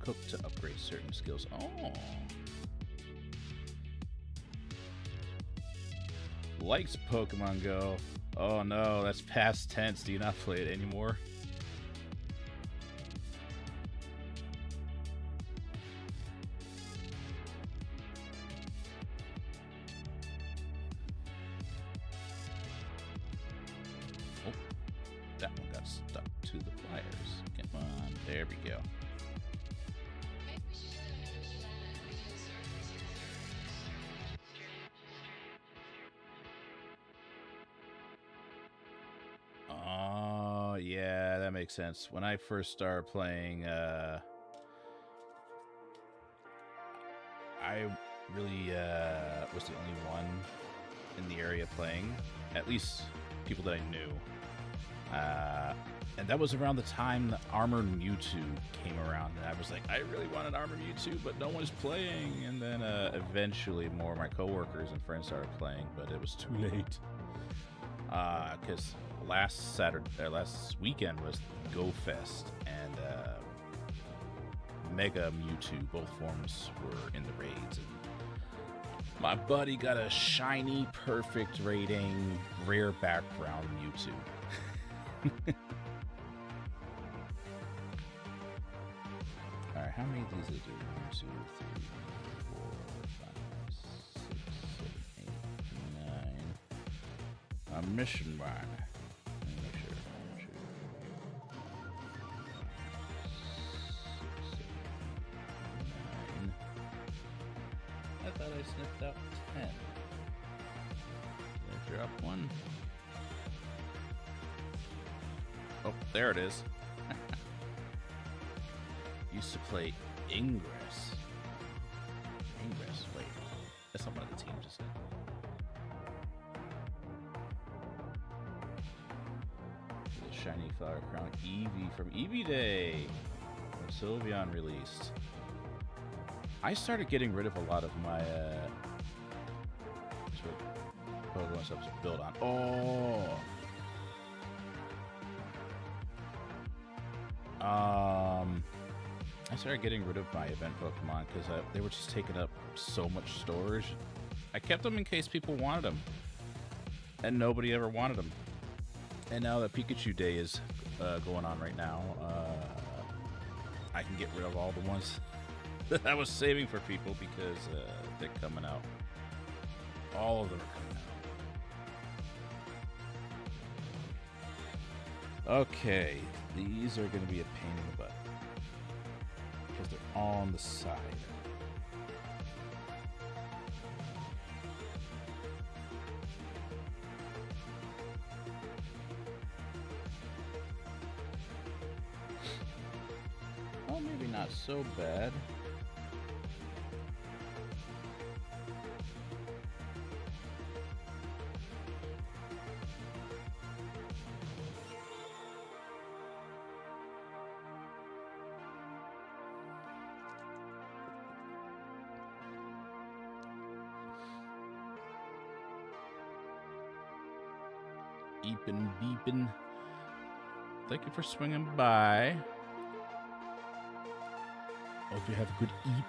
hook to upgrade certain skills. Oh. Likes Pokemon Go. Oh no, that's past tense. Do you not play it anymore? Oh, that one got stuck to the pliers. Come on, there we go. Oh, yeah, that makes sense. When I first started playing, I really was the only one in the area playing, at least people that I knew. And that was around the time the Armored Mewtwo came around, and I was like, I really want an Armored Mewtwo, but no one's playing. And then eventually more of my coworkers and friends started playing, but it was too late. Because last weekend was Go Fest, and Mega Mewtwo, both forms were in the raids. And my buddy got a shiny, perfect rating, rare background Mewtwo. Alright, how many of these did I do? 1, 2, 3, 4, 5, 6, 7, 8, 9. Mission 1. Let me make sure. 1, 2, 5, 6, 7, 8, 9. I thought I sniffed out 10. Did I drop one? Oh, there it is. Used to play Ingress. Ingress, wait. That's not one of the teams just said. The shiny flower crown Eevee from Eevee Day. When Sylveon released. I started getting rid of a lot of my Pokemon stuff to build on. Oh! I started getting rid of my event Pokemon because they were just taking up so much storage. I kept them in case people wanted them, and nobody ever wanted them. And now that Pikachu Day is going on right now, I can get rid of all the ones that I was saving for people because they're coming out. All of them are coming out. Okay, these are going to be a pain in the butt because they're on the side. Oh, maybe not so bad. Eepin' beepin'. Thank you for swinging by. Hope you have a good eep.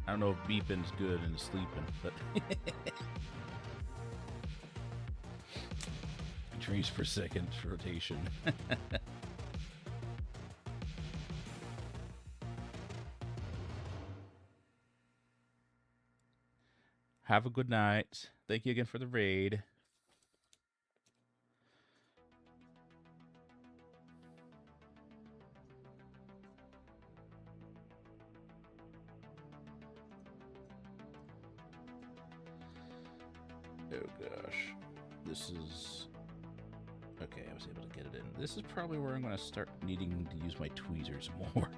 I don't know if beeping's good in sleeping, but dreams per second rotation. Have a good night. Thank you again for the raid. Oh gosh. This is... Okay, I was able to get it in. This is probably where I'm going to start needing to use my tweezers more.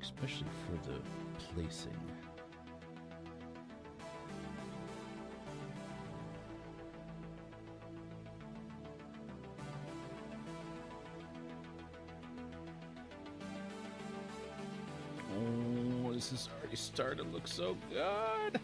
Especially for the placing. Oh, this is already starting to look so good.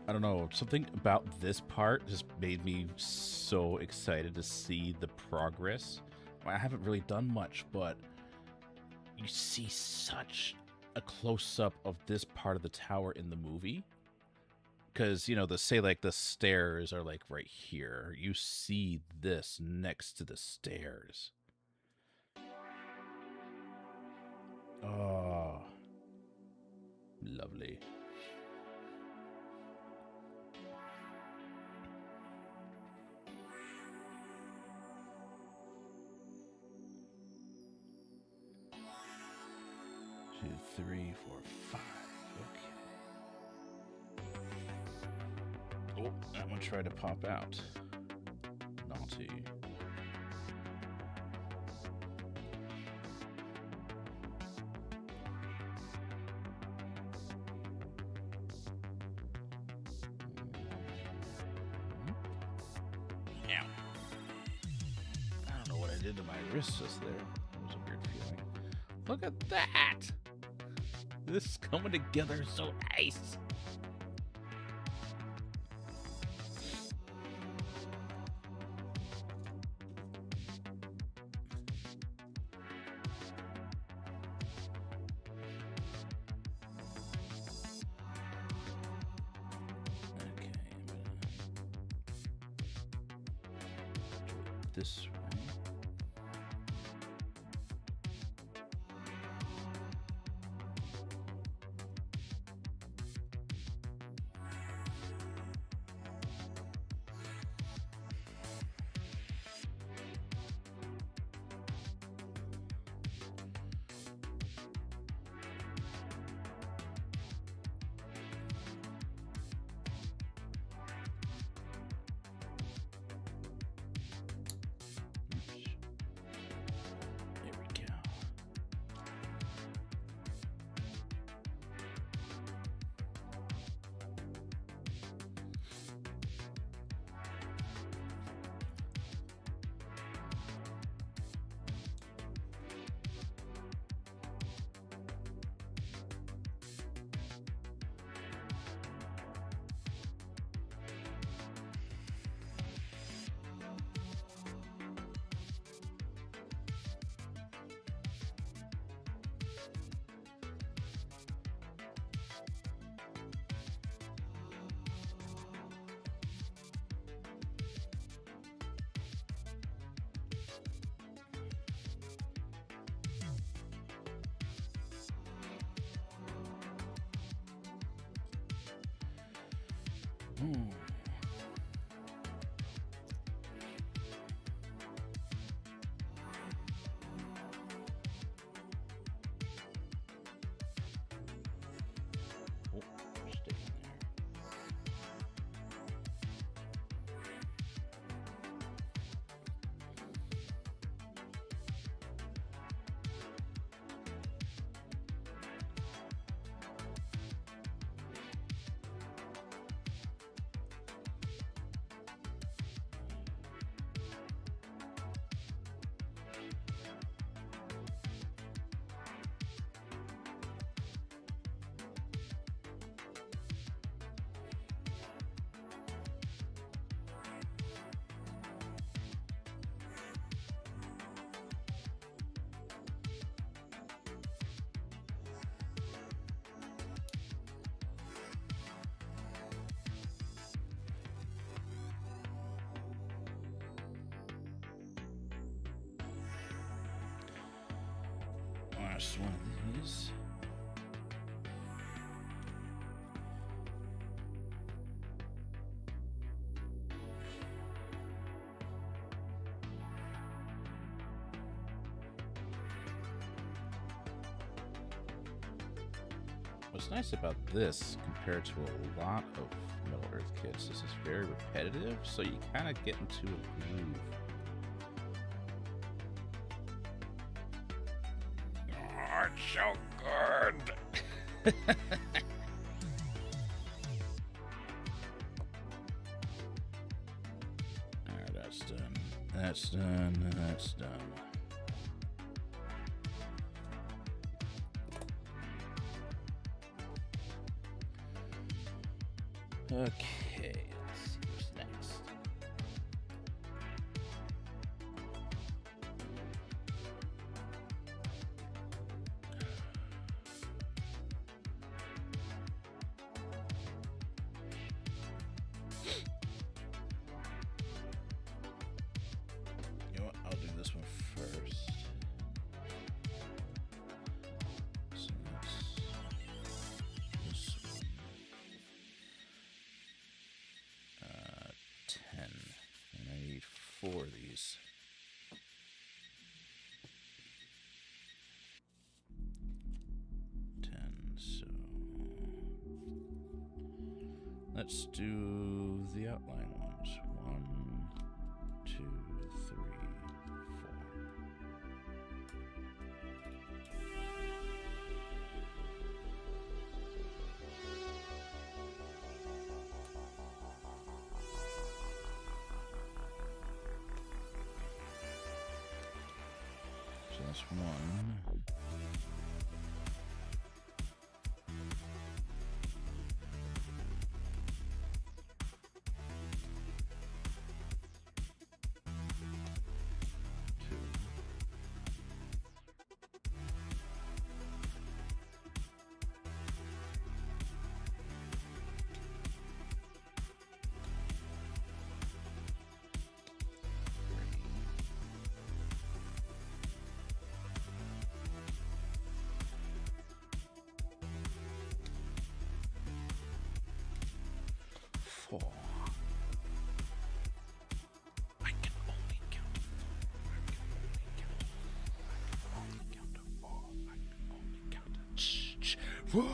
I don't know, something about this part just made me so excited to see the progress. I haven't really done much, but you see such a close-up of this part of the tower in the movie. Because, you know, the stairs are like right here. You see this next to the stairs. Oh, lovely. Two, three, four, five. Okay. Oh, that one tried to pop out. Naughty. Ow. I don't know what I did to my wrist just there. It was a weird feeling. Look at that! This is coming together so nice. Okay, this way. There we go. Ooh. Oh, stick in there. Last one of these. What's nice about this compared to a lot of Middle Earth kits, this is very repetitive, so you kind of get into a groove. Oh, it's so good! Alright, that's done. That's done. That's done. Okay, let's see what's next. You know what? I'll do this one first. So that's this one. 10. And I need 4 of these. So let's do the outline ones. 1, 2, 3, 4. So that's 1. 4. I can only count 4. I can only count 4. I can only count 4.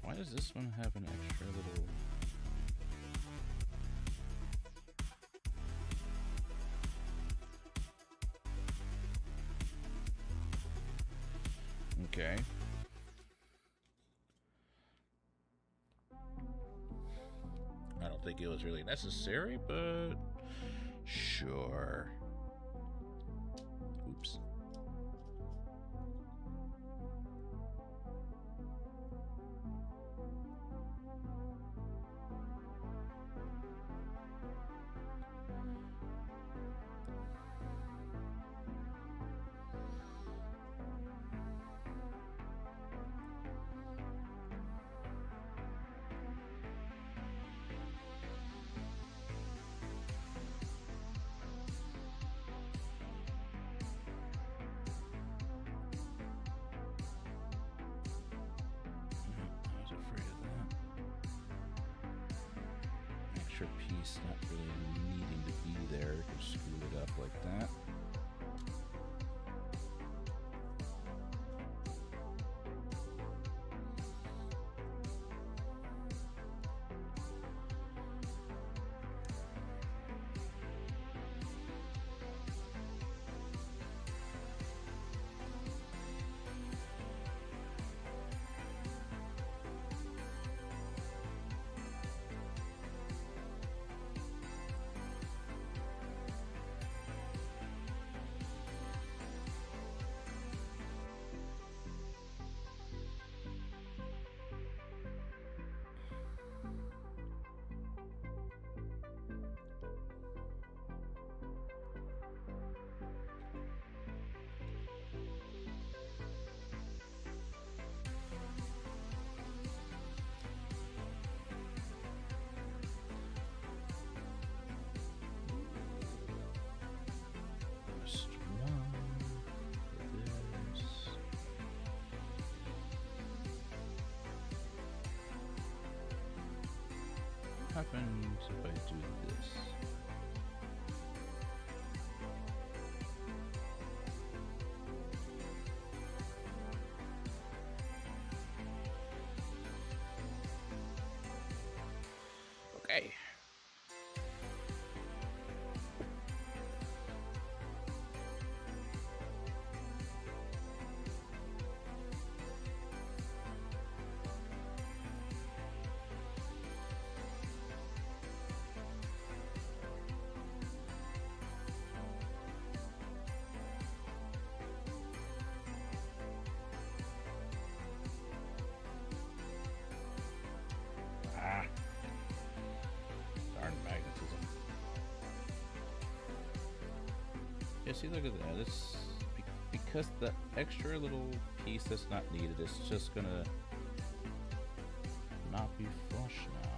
Why does this one have an extra little... Okay. I don't think it was really necessary, but sure. Oops. Piece not really needing to be there, just screw it up like that. happens if I do this? Okay. Ah, darn magnetism. Yeah, see, look at that. It's because the extra little piece that's not needed is just gonna not be flush now.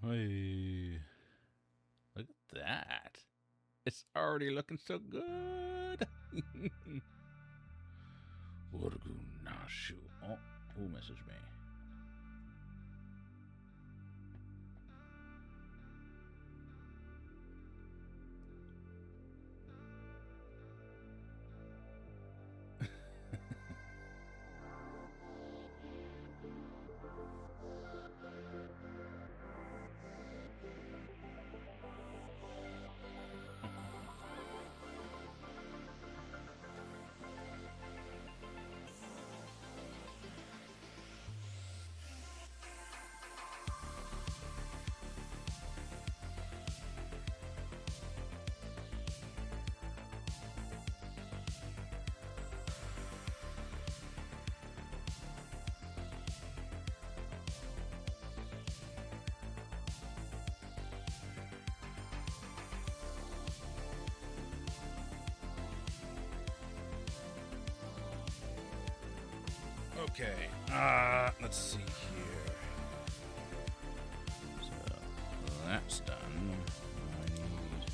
Hey, look at that. It's already looking so good. Urgunashu. Oh, who messaged me? Okay, let's see here. So that's done. I need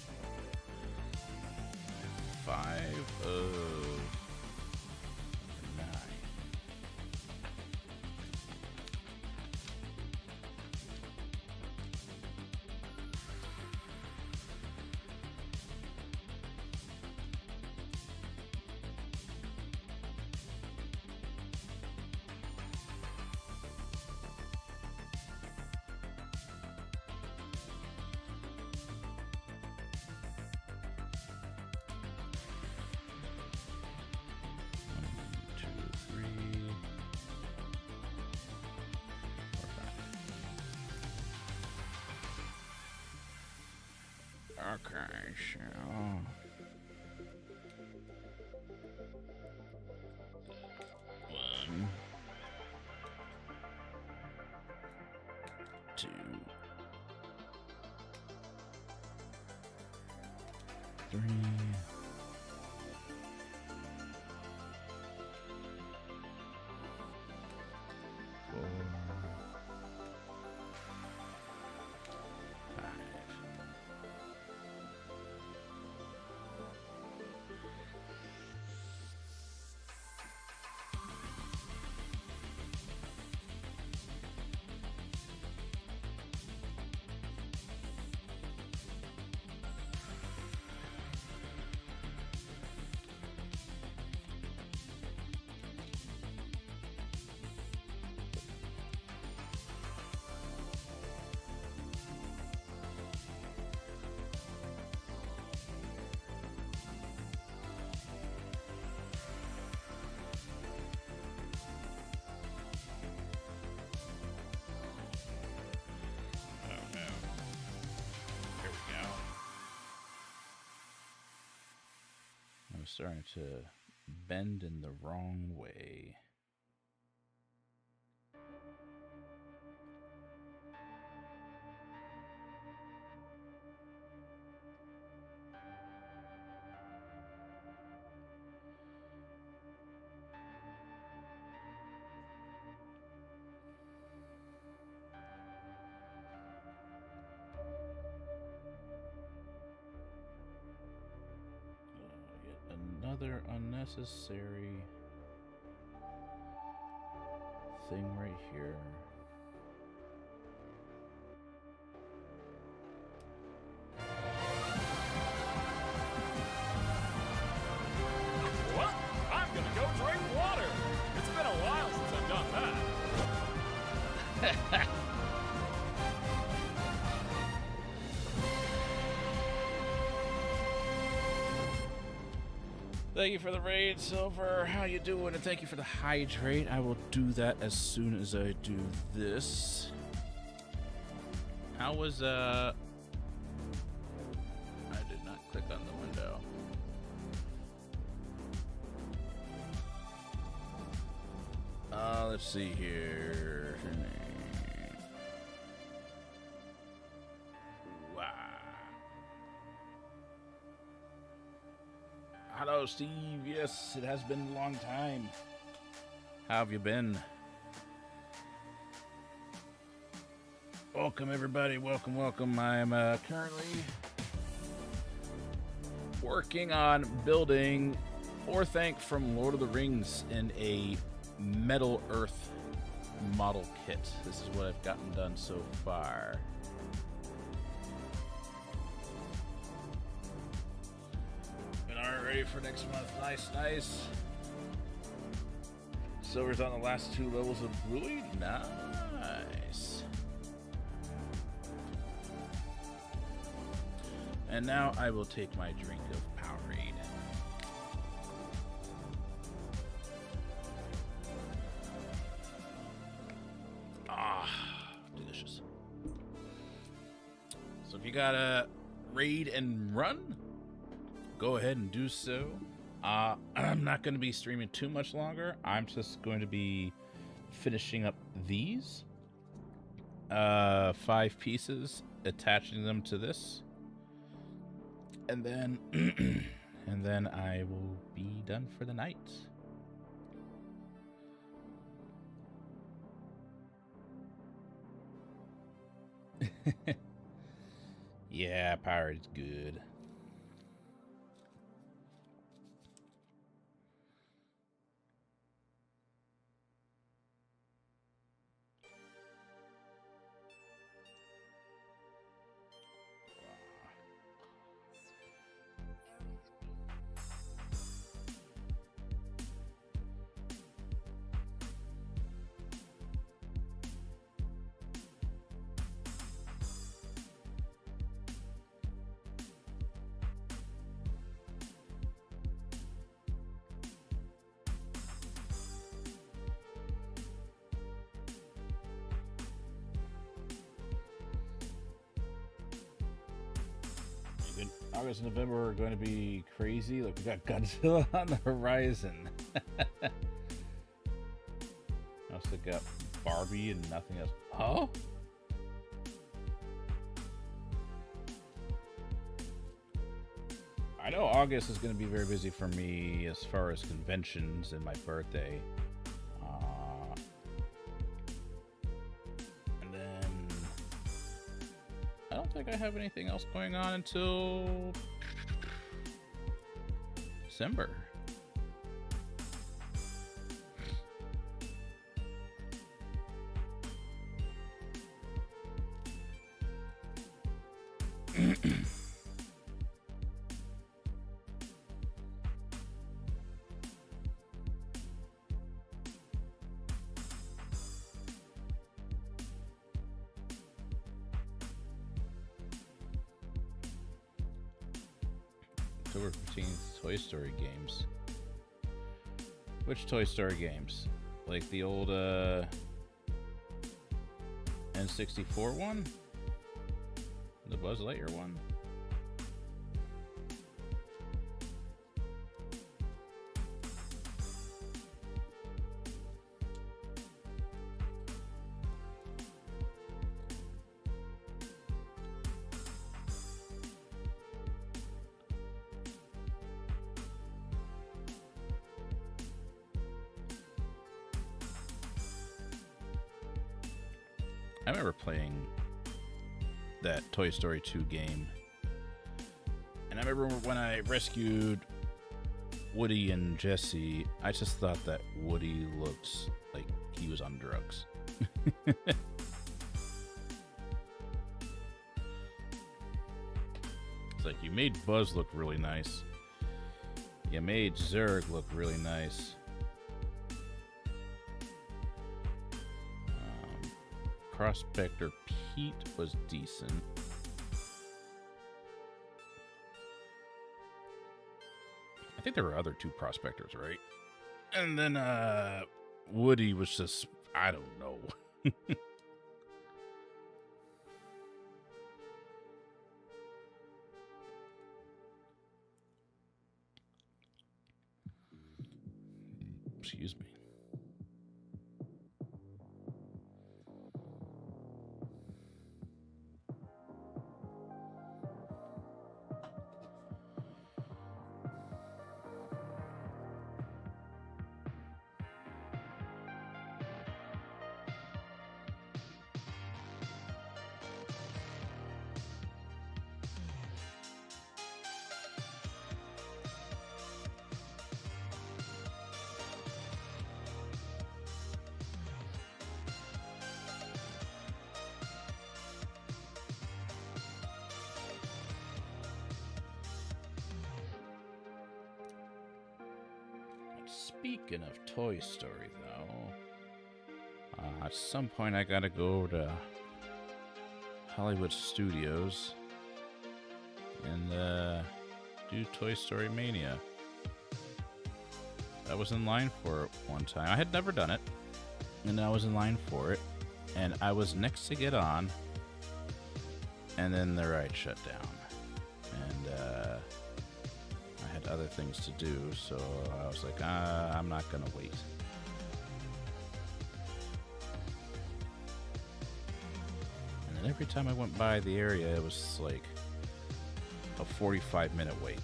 5 of 9. Okay, so... One... Two... Three... Four... I'm starting to bend in the wrong way. Another unnecessary thing right here. What? I'm gonna go drink water. It's been a while since I've done that. Thank you for the raid, Silver. How you doing? And thank you for the hydrate. I will do that as soon as I do this. How was I did not click on the window. Let's see here. Wow. Hello, Steve. Yes, it has been a long time. How have you been? Welcome, everybody. Welcome, welcome. I'm currently working on building Orthanc from Lord of the Rings in a Metal Earth model kit. This is what I've gotten done so far. Been all ready for next month. Nice, nice. Silver's on the last 2 levels of Bluey. Nice. And now I will take my drink of Powerade. Ah, delicious. So if you gotta raid and run, go ahead and do so. I'm not going to be streaming too much longer. I'm just going to be finishing up these 5 pieces, attaching them to this, and then and then I will be done for the night. Yeah, Pirate's good. August and November are going to be crazy. Look, we got Godzilla on the horizon. I also got Barbie and nothing else. Huh? I know August is going to be very busy for me as far as conventions and my birthday. And then I don't think I have anything else going on until December. October 15th, Toy Story games. Which Toy Story games? Like the old N64 one? The Buzz Lightyear one? I remember playing that Toy Story 2 game. And I remember when I rescued Woody and Jesse, I just thought that Woody looked like he was on drugs. It's like, you made Buzz look really nice. You made Zurg look really nice. Prospector Pete was decent. I think there were other two prospectors, right? And then Woody was just, I don't know. Excuse me. Speaking of Toy Story, though, at some point I gotta go to Hollywood Studios and do Toy Story Mania. I was in line for it one time. I had never done it, and I was in line for it, and I was next to get on, and then the ride shut down. And I had other things to do, so I was like, I'm not gonna wait. And then every time I went by the area, it was like a 45-minute wait.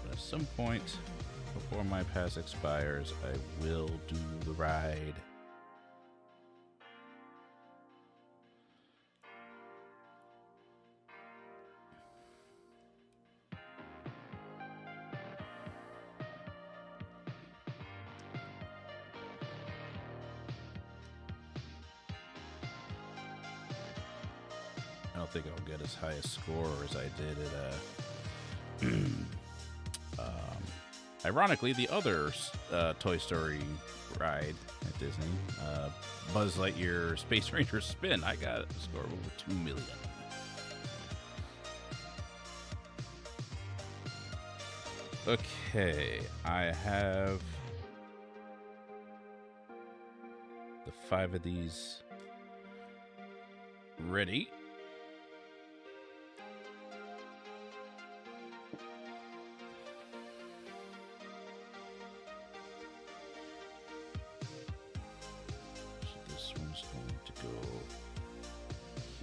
But at some point, before my pass expires, I will do the ride. I don't think I'll get as high a score as I did at ironically, the other Toy Story ride at Disney, Buzz Lightyear Space Ranger Spin, I got a score of over 2 million. Okay, I have the 5 of these ready.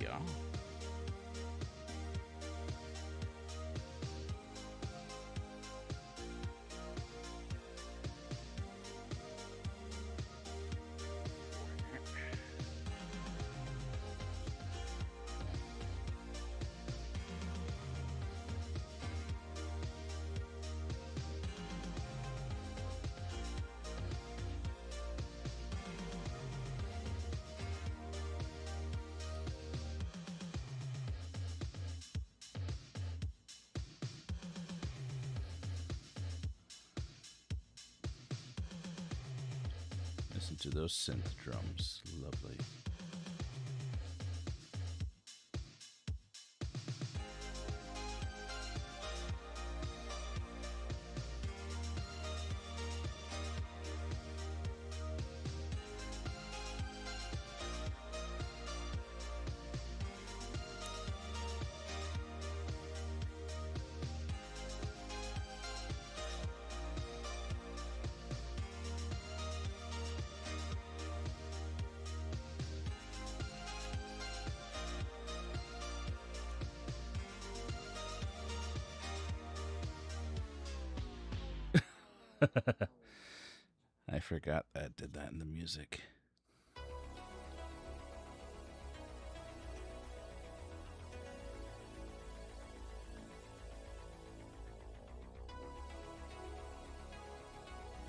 are. Listen to those synth drums. Lovely. I forgot that did that in the music.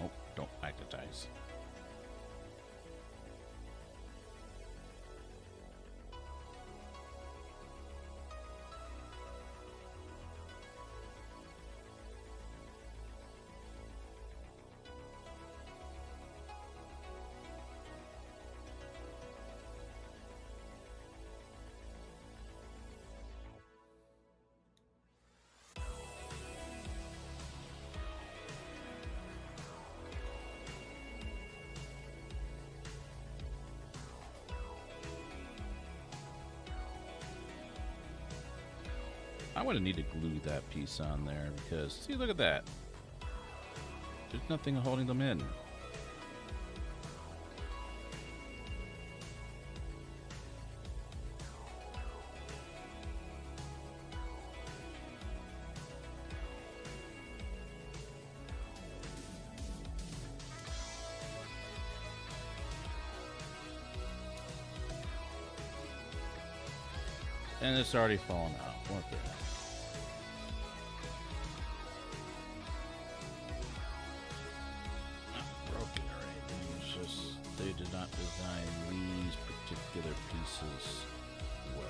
Oh, don't magnetize. I'm going to need to glue that piece on there because, see, look at that. There's nothing holding them in. And it's already fallen out. What the heck? Not broken or anything. It's just they did not design these particular pieces well.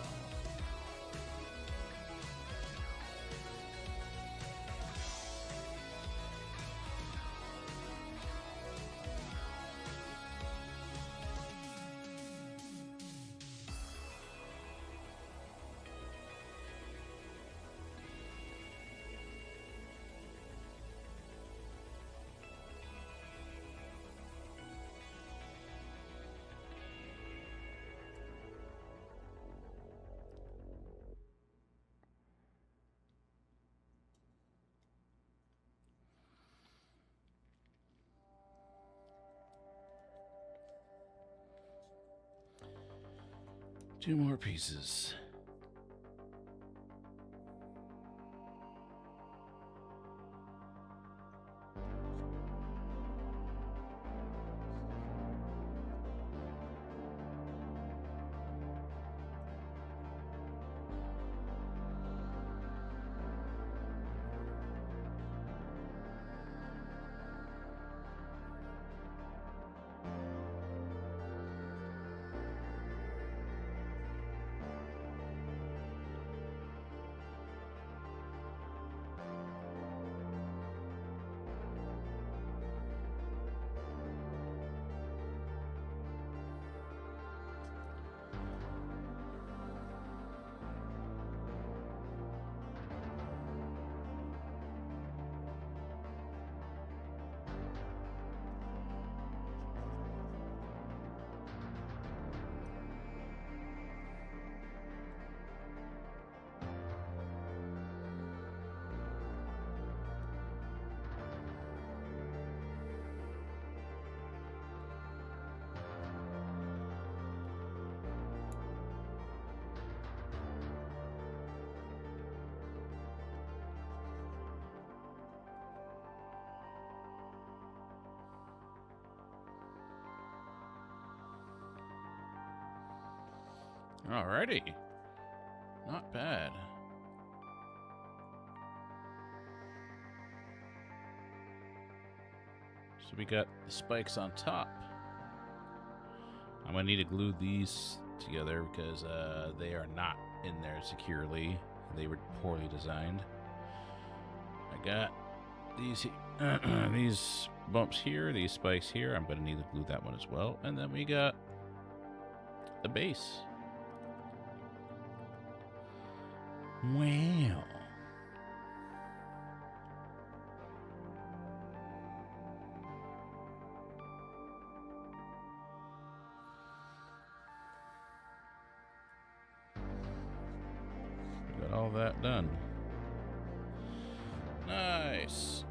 Two more pieces. Alrighty. Not bad. So we got the spikes on top. I'm going to need to glue these together because they are not in there securely. They were poorly designed. I got these these bumps here, these spikes here. I'm going to need to glue that one as well. And then we got the base. Wow. Got all that done. Nice.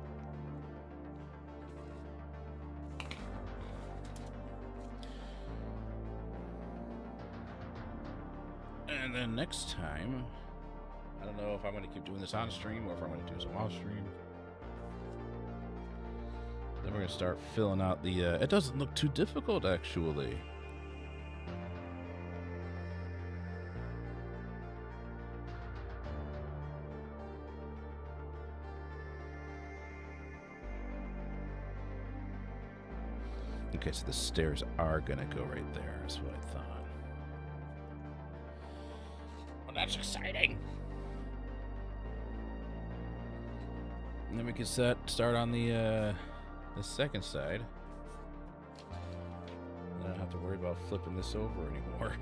And then next time, I don't know if I'm going to keep doing this on stream or if I'm going to do some off stream. Then we're going to start filling out the... it doesn't look too difficult, actually. Okay, so the stairs are going to go right there. That's what I thought. Well, that's exciting. And then we can start on the second side. I don't have to worry about flipping this over anymore.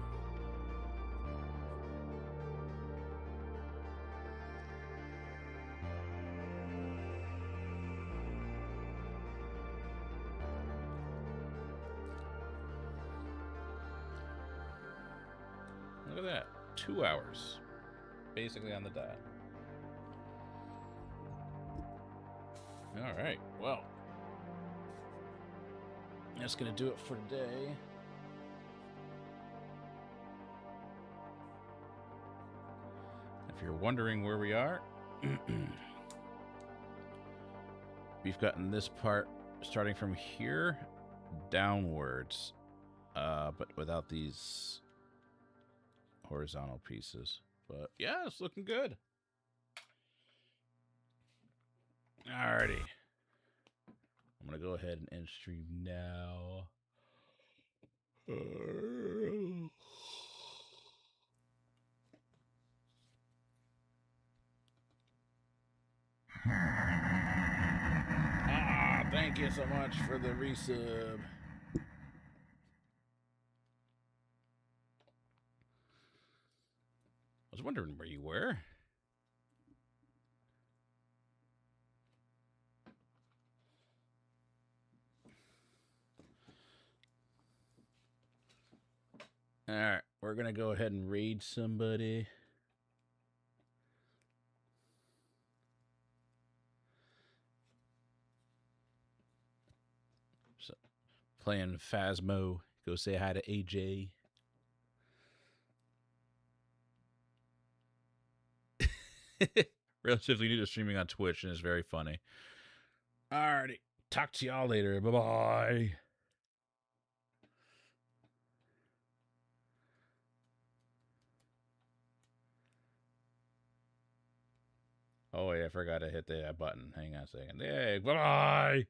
Look at that. 2 hours. Basically on the dot. Alright, well. That's going to do it for today. If you're wondering where we are, we've gotten this part starting from here downwards, but without these horizontal pieces. But yeah, it's looking good. Alrighty. I'm going to go ahead and end stream now. Thank you so much for the resub. I was wondering where you were. Alright, we're going to go ahead and raid somebody. So, playing Phasmo. Go say hi to AJ. Relatively new to streaming on Twitch and is very funny. Alrighty, talk to y'all later. Bye-bye. Oh, wait, I forgot to hit the button. Hang on a second. Hey, bye-bye.